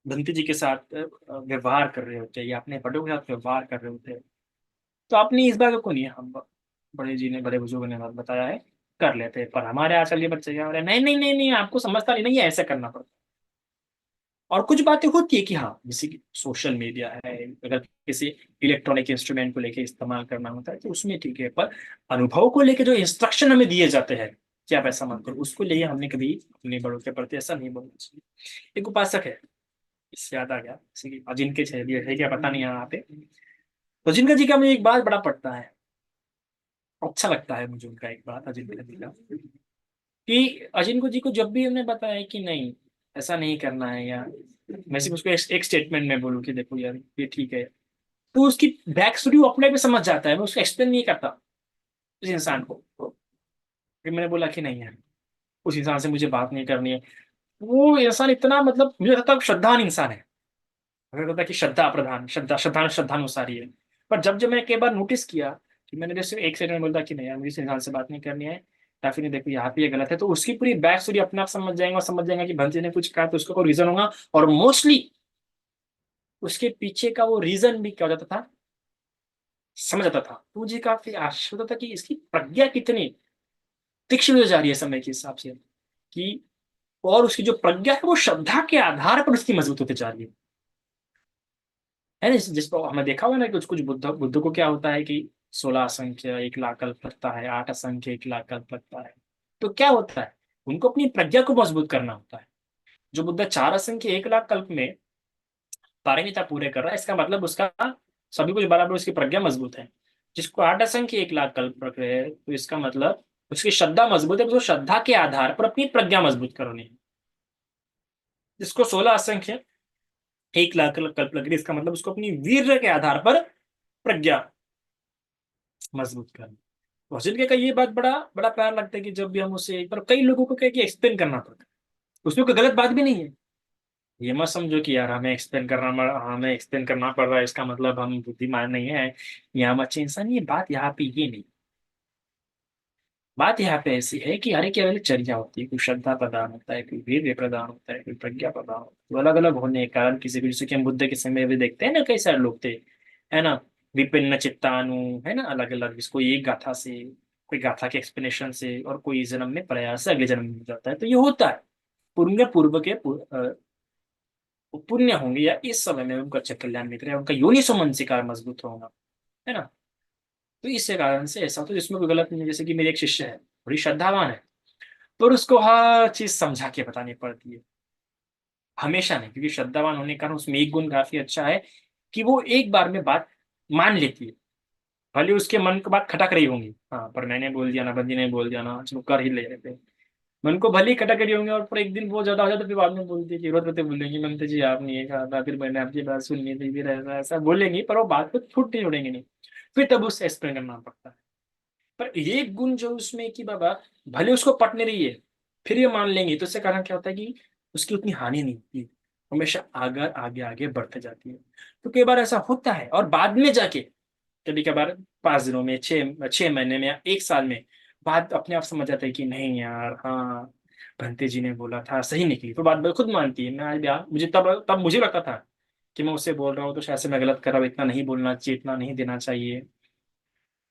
बंती जी के साथ व्यवहार कर रहे होते हैं, या अपने बड़ों के साथ व्यवहार कर रहे होते हैं, तो अपनी इस बात को नहीं, हम बड़े जी ने, बड़े बुजुर्ग ने बात बताया है, कर लेते हैं। पर हमारे आजकल ये बच्चे क्या हो रहे हैं, नहीं नहीं नहीं नहीं आपको समझता नहीं, नहीं ये ऐसा करना पड़ता है। और कुछ बातें होती है कि हाँ, जैसे कि सोशल मीडिया है, अगर किसी इलेक्ट्रॉनिक इंस्ट्रूमेंट को लेके इस्तेमाल करना होता है तो उसमें ठीक है, पर अनुभव को लेके जो इंस्ट्रक्शन हमें दिए जाते हैं कि आप ऐसा मत करो, उसको लिए हमने कभी अपने बड़ों के प्रति ऐसा नहीं बोलना चाहिए। एक उपासक है, इससे याद आ गया, जैसे कि अजिनके है क्या पता नहीं यहाँ पे, तो अजिनका जी का मुझे एक बात बड़ा पड़ता है, अच्छा लगता है मुझे उनका एक बात, अजिनका जी का, कि अजिनको जी को जब भी हमने बताया कि नहीं ऐसा नहीं करना है, या मैं सिर्फ उसको एक स्टेटमेंट में बोलूँ कि देखो यार ये ठीक है, तो उसकी बैक स्टोरी वो अपने आप समझ जाता है, मैं उसको एक्सप्लेन नहीं करता उस इंसान को। फिर मैंने बोला कि नहीं यार उस इंसान से मुझे बात नहीं करनी है, वो इंसान इतना, मतलब मुझे लगता है श्रद्धावान इंसान है, हमें लगता है कि श्रद्धा प्रधान, श्रद्धानुसारी है। पर जब जब मैंने कई बार नोटिस किया कि मैंने जैसे एक सेकंड में बोलता कि नहीं यार मुझे इस इंसान से बात नहीं करनी है, या फिर नहीं देखो यहाँ पे ये गलत है, तो उसकी पूरी बैक स्टोरी अपने आप समझ जाएंगे, और समझ जाएंगे कि भंजी ने कुछ कहा तो उसका कोई रीजन होगा, और मोस्टली उसके पीछे का वो रीजन भी क्या हो जाता था, समझ आता था। तो मुझे काफी आश्चर्य होता था कि इसकी प्रज्ञा कितनी तीक्ष्ण हो जा रही है समय के हिसाब से, कि और उसकी जो प्रज्ञा है वो श्रद्धा के आधार पर उसकी मजबूत होती जा रही है ना। जिसको हमें देखा हुआ ना, कुछ कुछ बुद्ध बुद्ध को क्या होता है कि 16 असंख्य 1 लाख कल्प लगता है, 8 असंख्य 1 लाख कल्प लगता है। तो क्या होता है, उनको अपनी प्रज्ञा को मजबूत करना होता है। जो बुद्ध 4 असंख्य 1 लाख कल्प में पारमिता पूरे कर रहा है, इसका मतलब उसका सभी कुछ बराबर, उसकी प्रज्ञा मजबूत है। जिसको 8 असंख्य 1 लाख कल्प रख रहे हैं, तो इसका मतलब उसकी श्रद्धा मजबूत है, तो श्रद्धा के आधार पर अपनी प्रज्ञा मजबूत करनी है। जिसको 16 असंख्य 1 लाख कल्प लग रही है, इसका मतलब उसको अपनी वीर के आधार पर प्रज्ञा मजबूत करनी। वॉशिंगटन का ये बात बड़ा बड़ा प्यार लगता है कि जब भी हम उसे, पर कई लोगों को क्या कि एक्सप्लेन करना पड़ता है, उसमें कोई गलत बात भी नहीं है। ये मत समझो कि यार हमें एक्सप्लेन करना पड़ रहा है इसका मतलब हम बुद्धिमान नहीं है या हम अच्छे इंसान, ये बात यहाँ पे ये नहीं। बात यहाँ पे ऐसी है कि हर एक की अलग चर्या होती है, कोई श्रद्धा प्रदान होता है, कोई वीर्य प्रदान होता है, कोई प्रज्ञा प्रदान होता है, तो अलग अलग होने के कारण किसी को, जैसे कि हम बुद्ध के समय भी देखते हैं ना, कई सारे लोग थे, है ना, विपिन्न चित्तानु, है ना, अलग अलग, इसको एक गाथा से, कोई गाथा के एक्सप्लेनेशन से, और कोई जन्म में प्रयास से अगले जन्म में हो जाता है। तो ये होता है पूर्व के पुण्य होंगे, या इस समय में उनका अच्छा कल्याण मित्र है, उनका योनि संसिकार मजबूत होगा, है ना। तो इस कारण से ऐसा तो इसमें कोई गलत नहीं है। जैसे कि मेरे एक शिष्य है, बड़ी श्रद्धावान है, पर उसको हर चीज समझा के बतानी पड़ती है, हमेशा नहीं, क्योंकि श्रद्धावान होने के कारण उसमें एक गुण काफी अच्छा है कि वो एक बार में बात मान लेती है। भले उसके मन की बात खटक रही होंगी, हाँ पर मैंने बोल दिया ना, बंदी ने बोल दिया ना, चलो कर ही ले रहे थे, मन को भले ही खटक रही होंगे, और पर एक दिन बहुत ज्यादा हो जाता, फिर बाद में बोलती है कि रोते रोते बोलेंगी मनते जी आपने ये कहा था, फिर मैंने आपकी बात सुननी थी, फिर ऐसा ऐसा बोलेंगी, पर वो बात को छूट नहीं छोड़ेंगे नहीं, फिर तब उससे एक्सप्लेन करना पड़ता है। पर ये गुण जो उसमें कि बाबा भले उसको पट नहीं रही है, फिर ये मान लेंगे, तो इससे कारण क्या होता है कि उसकी उतनी हानि नहीं होती, हमेशा आगे आगे आगे बढ़ते जाती है। तो कई बार ऐसा होता है, और बाद में जाके कभी कभार 5 दिनों में, 6 6 महीने में, या 1 साल में बात अपने आप समझ आता है कि नहीं यार, हाँ भंते जी ने बोला था सही निकली, तो बात खुद मानती है। मैं आज मुझे तब तब मुझे लगता था कि मैं उससे बोल रहा हूँ तो शायद से मैं गलत कर रहा हूँ, इतना नहीं बोलना चाहिए, इतना नहीं देना चाहिए।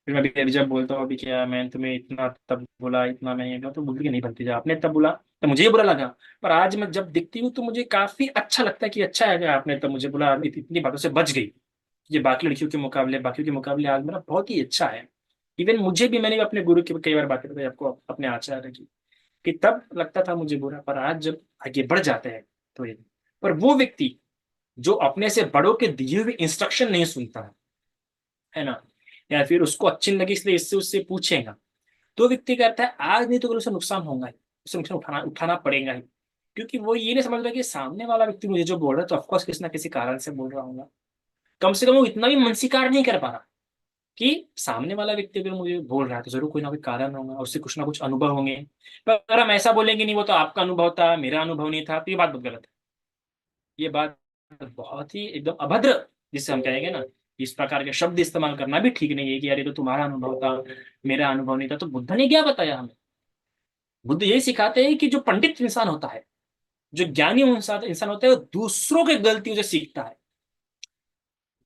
फिर मैं अभी जब बोलता हूँ, अभी क्या मैं तुम्हें इतना तब बोला, इतना मैं ये बोला, तो बोलती कि नहीं भंते जी आपने तब बोला तो मुझे ये बुरा लगा। पर आज मैं जब दिखती हूँ तो मुझे काफी अच्छा लगता है कि अच्छा है कि आपने तब मुझे बोला, इतनी बातों से बच गई। ये बाकी लड़कियों के मुकाबले, बाकियों के मुकाबले आज मेरा बहुत ही अच्छा है। इवन मुझे भी, मैंने भी अपने गुरु की कई बार बातें बताई आपको, अपने आचार्य की, कि तब लगता था मुझे बुरा, पर आज जब आगे बढ़ जाते हैं तो ये। पर वो व्यक्ति जो अपने से बड़ों के दिए हुए इंस्ट्रक्शन नहीं सुनता है ना, या फिर उसको अच्छी नहीं लगी इसलिए इससे उससे पूछेगा, तो व्यक्ति कहता है आज नहीं तो कल उसे नुकसान होगा ही, उसे नुकसान उठाना उठाना पड़ेगा ही। क्योंकि वो ये नहीं समझ रहा कि सामने वाला व्यक्ति मुझे जो बोल रहा है तो ऑफकोर्स किसी ना किसी कारण से बोल रहा होगा। कम से कम वो इतना भी मनसीकार नहीं कर पा रहा कि सामने वाला व्यक्ति अगर मुझे बोल रहा है तो जरूर कोई ना कोई कारण होगा और उससे कुछ ना कुछ अनुभव होंगे। पर अगर हम ऐसा बोलेंगे नहीं वो तो आपका अनुभव था, मेरा अनुभव नहीं था, तो ये बात बहुत गलत है। ये बात बहुत ही एकदम अभद्र, जिससे हम कहेंगे ना, इस प्रकार के शब्द इस्तेमाल करना भी ठीक नहीं है कि यार ये तो तुम्हारा अनुभव था, मेरा अनुभव नहीं था। तो बुद्ध ने क्या बताया हमें? बुद्ध यही सिखाते हैं कि जो पंडित इंसान होता है, जो ज्ञानी इंसान इंसान होता है, वो दूसरों की गलतियों से सीखता है।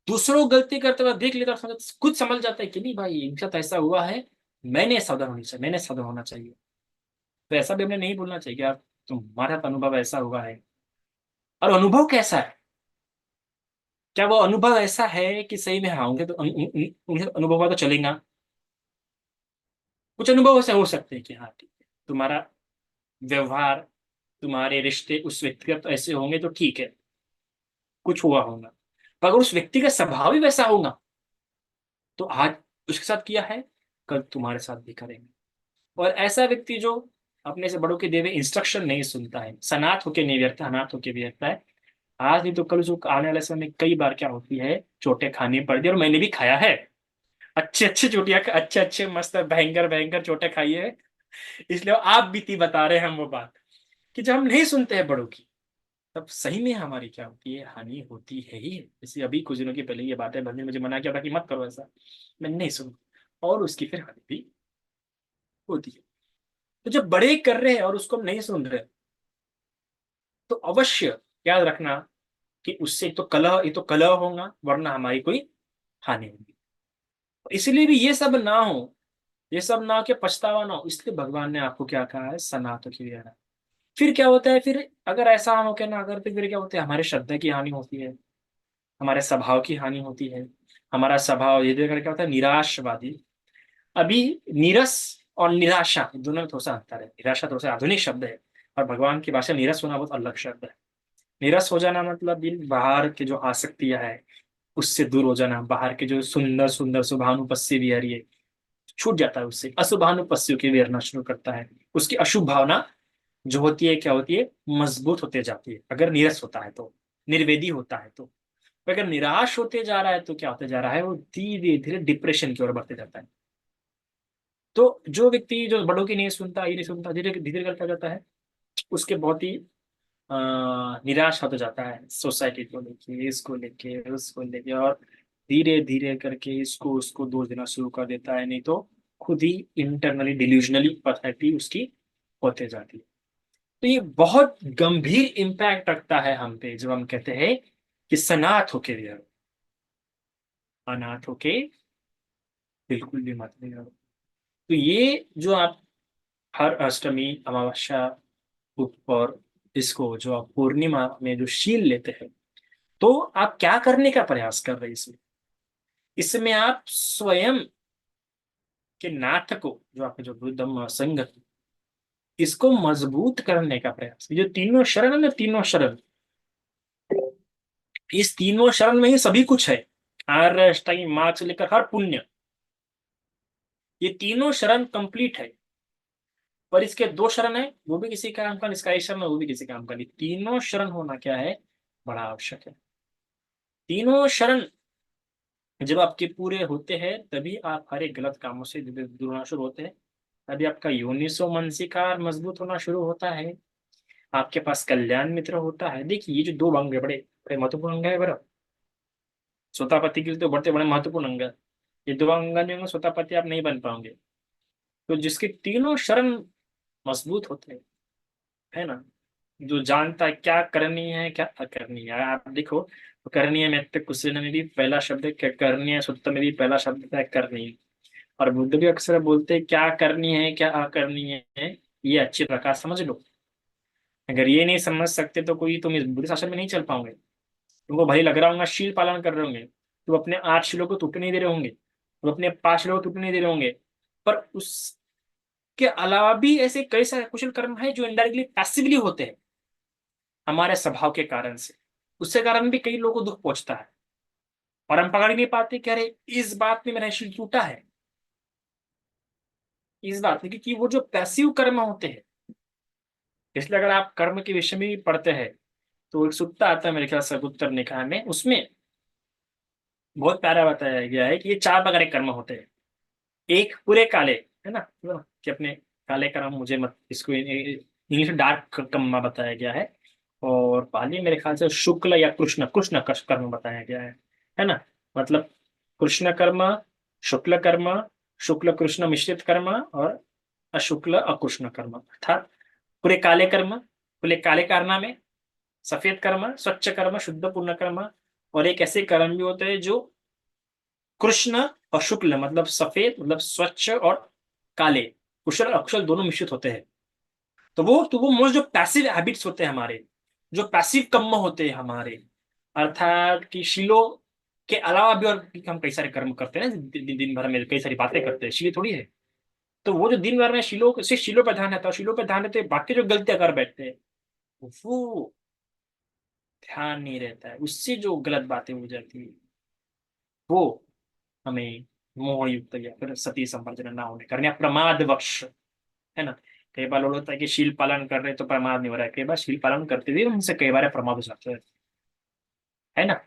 दूसरों को गलती करते हुए देख लेता है, खुद समझ जाता है कि नहीं भाई इनके साथ ऐसा हुआ है, मैंने सावधान होनी चाहिए, मैंने सावधान होना चाहिए। तो ऐसा भी हमें नहीं बोलना चाहिए कि यार तुम्हारा तो अनुभव ऐसा हुआ है। और अनुभव कैसा है? क्या वो अनुभव ऐसा है कि सही में हाँ होंगे तो उनके अनुभव का तो चलेगा? कुछ अनुभव ऐसे हो सकते हैं कि हाँ ठीक है, तुम्हारा व्यवहार, तुम्हारे रिश्ते उस व्यक्ति का तो ऐसे होंगे तो ठीक है, कुछ हुआ होगा। पर अगर उस व्यक्ति का स्वभाव ही वैसा होगा तो आज उसके साथ किया है, कल तुम्हारे साथ भी करेंगे। और ऐसा व्यक्ति जो अपने से बड़ों के दिए हुए इंस्ट्रक्शन नहीं सुनता है, सनात होके नहीं व्यर्थ, अनाथ होके व्यर्थ है, आज नहीं तो कल जो आने वाले समय में कई बार क्या होती है, चोटें खानी पड़ती है। और मैंने भी खाया है, अच्छे अच्छे चोटियां, अच्छे अच्छे मस्त भयंकर भयंकर चोटें खाई है। इसलिए आप बीती बता रहे हैं हम वो बात, कि जब हम नहीं सुनते हैं बड़ों की, तब सही में हमारी क्या होती है, हानि होती है ही। जैसे अभी कुछ दिनों की पहले ये बात है, बंदे ने मुझे मना किया था कि मत करो ऐसा, मैं नहीं सुन, और उसकी फिर हानि भी होती है। तो जब बड़े कर रहे हैं और उसको हम नहीं सुन रहे, तो अवश्य याद रखना कि उससे एक तो कलह होगा, वरना हमारी कोई हानि होगी। इसलिए भी ये सब ना हो, ये सब ना हो कि पछतावा ना हो, इसलिए भगवान ने आपको क्या कहा है, सनातन की रहना। फिर क्या होता है, फिर अगर ऐसा हम हो के ना अगर, तो फिर क्या होता है, हमारे श्रद्धा की हानि होती है, हमारे स्वभाव की हानि होती है। हमारा स्वभाव ये देखकर क्या होता है, निराशवादी। अभी नीरस और निराशा दोनों में थोड़ा सा अंतर है। निराशा थोड़ा सा आधुनिक शब्द है, और भगवान की भाषा नीरस होना बहुत अलग शब्द है। नीरस हो जाना मतलब दिल बाहर के जो आसक्तियां है उससे दूर हो जाना, बाहर के जो सुंदर सुंदर शुभानुपस्सी विहर ये छूट जाता है, उससे अशुभानुपस्सियों की विहरना शुरू करता है। उसकी अशुभ भावना जो होती है क्या होती है, मजबूत होते जाती है अगर नीरस होता है तो, निर्वेदी होता है तो। अगर निराश होते जा रहा है तो क्या होते जा रहा है, वो धीरे धीरे डिप्रेशन की ओर बढ़ते जाता है। तो जो व्यक्ति जो बड़ों की नहीं सुनता, ये नहीं सुनता, धीरे धीरे करता जाता है, उसके बहुत ही अ, निराश होता जाता है, सोसाइटी को लेके, इसको लेके, उसको लेके, और धीरे धीरे करके इसको उसको दोष देना शुरू कर देता है, नहीं तो खुद ही इंटरनली डिल्यूजनली पर्सनैलिटी उसकी होते जाती है। तो ये बहुत गंभीर इम्पैक्ट रखता है हम पे जब हम कहते हैं कि सनाथ होके रहो, अनाथ होके बिल्कुल भी मत रहो। तो ये जो आप हर अष्टमी, अमावस्या, और इसको जो आप पूर्णिमा में जो शील लेते हैं, तो आप क्या करने का प्रयास कर रहे हैं इसमें? इसमें आप स्वयं के नाथ को, जो आपके जो बुद्धम संघ, इसको मजबूत करने का प्रयास। ये जो तीनों शरण है ना, तीनों शरण, इस तीनों शरण में ही सभी कुछ है। आर्य अष्टांगी मार्ग से लेकर हर पुण्य, ये तीनों शरण कंप्लीट है। पर इसके दो शरण है, वो भी किसी काम का नहीं, इसका एक शरण है वो भी किसी काम का नहीं। तीनों शरण होना क्या है, बड़ा आवश्यक है। तीनों शरण जब आपके पूरे होते हैं तभी आप हर एक गलत कामों से दूर होना शुरू होते हैं। तभी आपका योनिसो मनसिकार मजबूत होना शुरू होता है, आपके पास कल्याण मित्र होता है। देखिए ये जो दो अंग है, बड़े बड़े महत्वपूर्ण अंग है बड़ा। सोतापति के लिए तो बड़े बड़े महत्वपूर्ण अंग है। ये दो अंग नहीं होंगे, सोतापति आप नहीं बन पाओगे। तो जिसके तीनों शरण मजबूत होते हैं, है ना, जो जानता है क्या करनी है क्या अकरनी है। आप देखो, करणीय में कुशल में भी पहला शब्द करणीय सूत्र में भी पहला शब्द है करनी है। और बुद्ध भी अक्सर बोलते हैं क्या करनी है क्या अकरनी है, ये अच्छी प्रकार समझ लो। अगर ये नहीं समझ सकते तो कोई तुम इस बुद्धि शासन में नहीं चल पाओगे। तुमको भाई लग रहा होगा शील पालन कर रहे होंगे, तुम अपने 8 शीलों को टूटने नहीं दे रहे होंगे, तुम अपने 5 शीलों को टूटने नहीं दे रहे होंगे, पर उसके अलावा भी ऐसे कई सारे कुशल कर्म है जो इनडायरेक्टली पैसिवली होते हैं हमारे स्वभाव के कारण से। उसके कारण भी कई लोगों को दुख पहुंचता है और हम पकड़ नहीं पाते कि अरे इस बात में मेरा शील टूटा है, इस बात में, क्योंकि वो जो पैसिव कर्म होते हैं। इसलिए अगर आप कर्म के विषय में भी पढ़ते हैं तो एक सूत्र आता है मेरे ख्याल से उत्तर निकाय में, उसमें बहुत प्यारा बताया गया है कि ये 4 प्रकार के कर्म होते हैं। एक पूरे काले, है ना, कि अपने काले कर्म मुझे मत, इसको इंग्लिश में डार्क कर्म बताया गया है। और पाली मेरे ख्याल से शुक्ल या कृष्ण कृष्ण कर्म बताया गया है ना। मतलब कृष्ण कर्म, शुक्ल कर्म, शुक्ल कृष्ण मिश्रित कर्म और अशुक्ल अकृष्ण कर्म, अर्थात पूरे काले कर्म, पूरे काले कारनामे, सफेद कर्म, स्वच्छ कर्म, शुद्ध पूर्ण कर्म, और एक ऐसे कर्म भी होते हैं जो कृष्ण और शुक्ल मतलब सफेद मतलब स्वच्छ और काले, कुशल अकुशल दोनों मिश्रित होते हैं। तो वो मोस्ट जो पैसिव हैबिट्स होते हैं हमारे, जो पैसिव कर्म होते हैं हमारे, अर्थात कि शीलों के अलावा भी और भी हम कई सारे कर्म करते हैं ना, दिन भर में कई सारी बातें करते हैं, शील थोड़ी है। तो वो जो दिन भर में शीलों सिर्फ शीलों पर ध्यान रहता है, शीलों पर ध्यान रहते हैं, बाकी जो गलतियां कर बैठते हैं वो ध्यान नहीं रहता है, उससे जो गलत बातें हो जाती है वो हमें मोह युक्त या फिर सती संपर्जन ना होने कारण या प्रमाद वश, है ना। कई बार लोग होता है कि शील पालन कर रहे हैं तो प्रमाद नहीं हो रहा है, कई बार शील पालन करते हुए उनसे कई बार प्रमाद हो जाता है ना।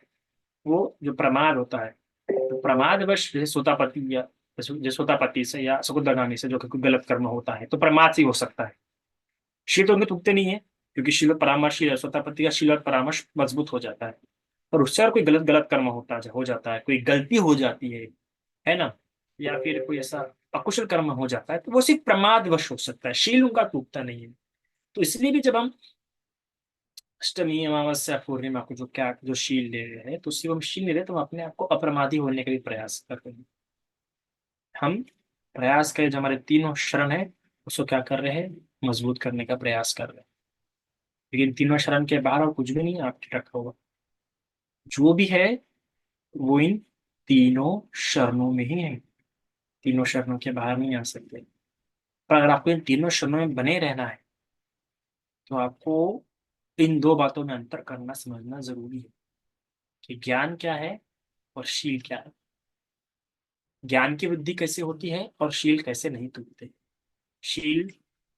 वो जो प्रमाद होता है, तो प्रमाद वश जैसे सोतापति या जैसे सोतापति से या सकुदगामी से जो कोई गलत कर्म होता है तो प्रमाद से ही हो सकता है। शील तो उनके टूटते नहीं है, क्योंकि शील और परामर्श ही है, सोतापति का शील और परामर्श मजबूत हो जाता है। और उससे और कोई गलत गलत कर्म हो जाता है, कोई गलती हो जाती है ना, या फिर कोई ऐसा अकुशल कर्म हो जाता है तो वो सिर्फ प्रमादवश हो सकता है, शील उनका टूटता नहीं है। तो इसलिए भी जब हम अष्टमी अमावस्या पूर्णिमा को जो शील ले रहे हैं तो सिर्फ हम शील ले रहे हैं तो हम अपने आप को अप्रमादी होने का भी प्रयास कर रहे हैं। हम प्रयास करें जो हमारे तीनों शरण है उसको क्या कर रहे हैं, मजबूत करने का प्रयास कर रहे हैं। लेकिन तीनों शरण के बाहर और कुछ भी नहीं आपके रखा होगा, जो भी है वो इन तीनों शरणों में ही है, तीनों शरणों के बाहर नहीं आ सकते। पर अगर आपको इन तीनों शरणों में बने रहना है तो आपको इन दो बातों में अंतर करना समझना जरूरी है कि ज्ञान क्या है और शील क्या है। ज्ञान की वृद्धि कैसे होती है और शील कैसे नहीं टूटते। शील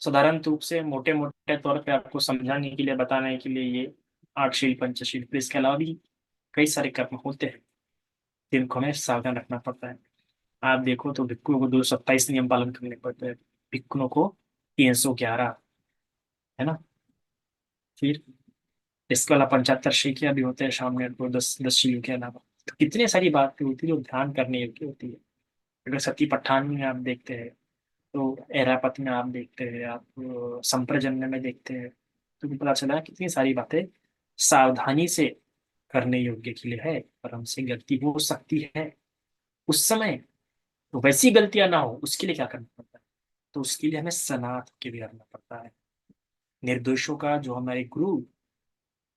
साधारण रूप से मोटे मोटे तौर पे आपको समझाने के लिए बताने के लिए ये 8 शील पंचशील, फिर इसके अलावा भी कई सारे कर्म होते हैं जिनको हमें सावधान रखना पड़ता है। आप देखो तो भिक्खुओं को 227 नियम पालन करने पड़ते हैं, भिक्खुओं को 311, है ना। फिर इसके अलावा 75 शीखियाँ भी होते हैं शाम में, तो 10 10 शील के अलावा तो कितनी सारी बातें होती है जो ध्यान करने योग्य होती है। अगर सती पट्ठान में आप देखते हैं, तो एरापत में आप देखते हैं, आप संप्रजन्य में देखते हैं, तो पता चला कितनी सारी बातें सावधानी से करने योग्य के लिए है, पर हमसे गलती हो सकती है उस समय। तो वैसी गलतियां ना हो उसके लिए क्या करना पड़ता है, तो उसके लिए हमें सनात के लिए करना पड़ता है, निर्दोषों का जो हमारे गुरु।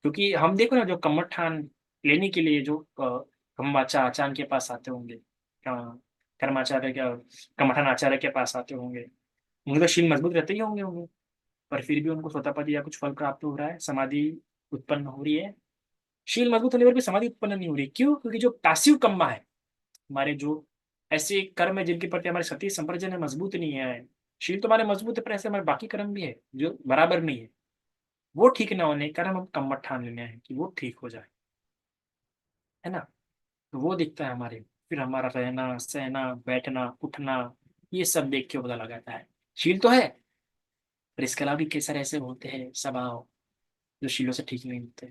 क्योंकि हम देखो ना जो कमठान लेने के लिए जो कमवाचा आचार्य के पास आते होंगे, कर्माचार्य क्या कमठान आचार्य के पास आते होंगे, उनके तो शील मजबूत रहते ही होंगे, पर फिर भी उनको स्वतःपति या कुछ फल प्राप्त हो रहा है, समाधि उत्पन्न हो रही है। शील मजबूत होने पर भी समाधि उत्पन्न नहीं हो रही, क्यों? क्योंकि जो पैसिव कर्म है, हमारे जो ऐसे कर्म है जिनके प्रति हमारे सती संप्रजन मजबूत नहीं है, शील तो हमारे मजबूत है पर ऐसे हमारे बाकी कर्म भी है जो बराबर नहीं है, वो ठीक ना होने के कारण हम कम्मठ ठान लेने हैं कि वो ठीक हो जाए, है ना। तो वो दिखता है हमारे, फिर हमारा रहना सहना बैठना उठना ये सब देख के पता लगाता है शील तो है, पर इसके अलावा भी कई सारे ऐसे होते हैं स्वभाव जो शीलों से ठीक नहीं होते।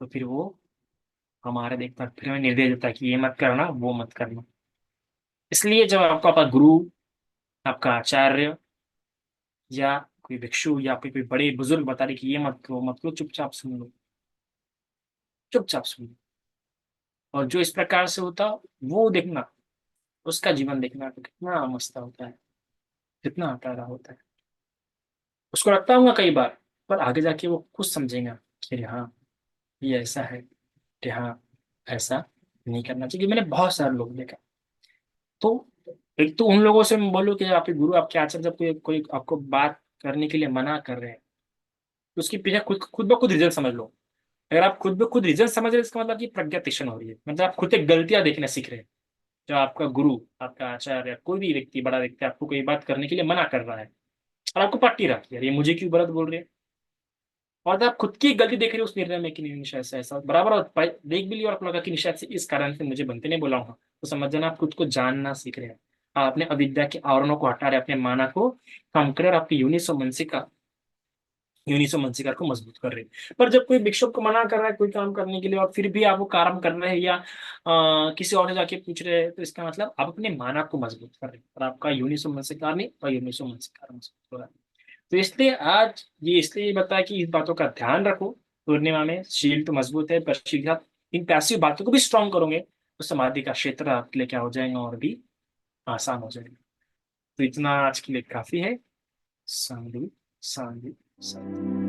तो फिर वो हमारे देखता है, फिर हमें निर्देश देता है कि ये मत करना वो मत करना। इसलिए जब आपको आपका गुरु, आपका आचार्य या कोई भिक्षु या फिर कोई बड़े बुजुर्ग बता रहे कि ये मत करो, चुपचाप सुन लो, चुपचाप सुन लो। और जो इस प्रकार से होता, वो देखना, उसका जीवन देखना तो कितना मस्त होता है, कितना प्यारा होता है। उसको लगता होगा कई बार, पर आगे जाके वो खुद समझेगा कि हाँ, ये ऐसा है, कि हाँ, ऐसा नहीं करना चाहिए। मैंने बहुत सारे लोग देखा। तो एक तो उन लोगों से मैं बोलूँ कि आपके गुरु, आपके आचार्य जब कोई कोई आपको बात करने के लिए मना कर रहे हैं, तो उसके पीछे खुद खुद ब खुद रीजन समझ लो। अगर आप खुद ब खुद रीजन समझ रहे हैं, इसका मतलब कि प्रज्ञा तीक्ष्ण हो रही है, मतलब आप खुद एक गलतियां देखना सीख रहे हैं। जो आपका गुरु, आपका आचार्य या कोई भी व्यक्ति, बड़ा व्यक्ति आपको कोई बात करने के लिए मना कर रहा है, और आपको पट्टी रखी है, यार ये मुझे क्यों गलत बोल रहे हैं, और जब आप खुद की गलती देख रहे हो उस निर्णय में कि नहीं शायद से ऐसा बराबर देख भी लिया, और आपको लगा कि नहीं शायद से इस कारण से मुझे बनते नहीं बोला हूँ, तो समझ जाना आप खुद को जानना सीख रहे हैं। आप अपने अविद्या के आवरणों को हटा रहे हैं, अपने माना को कम कर रहे हैं, और आपकी यूनिसो मनसिकार को मजबूत कर रहे हैं। पर जब कोई भिक्षुक को मना कर रहा है कोई काम करने के लिए, और फिर भी आप वो काम कर रहे हैं, या किसी और से जाके पूछ रहे हैं, तो इसका मतलब आप अपने माना को मजबूत कर रहे हैं, और आपका यूनिसो मनसिकार नहीं, और यूनिसो मनसिकार मजबूत हो रहा है। तो इसलिए आज ये इसलिए बताया कि इस बातों का ध्यान रखो। पूर्णिमा में शील तो मजबूत है, पर शील के साथ इन पैसिव बातों को भी स्ट्रॉन्ग करोगे, तो समाधि का क्षेत्र आपके लिए क्या हो जाएगा, और भी आसान हो जाएगा। तो इतना आज के लिए काफी है। शांति, शांति, शांति।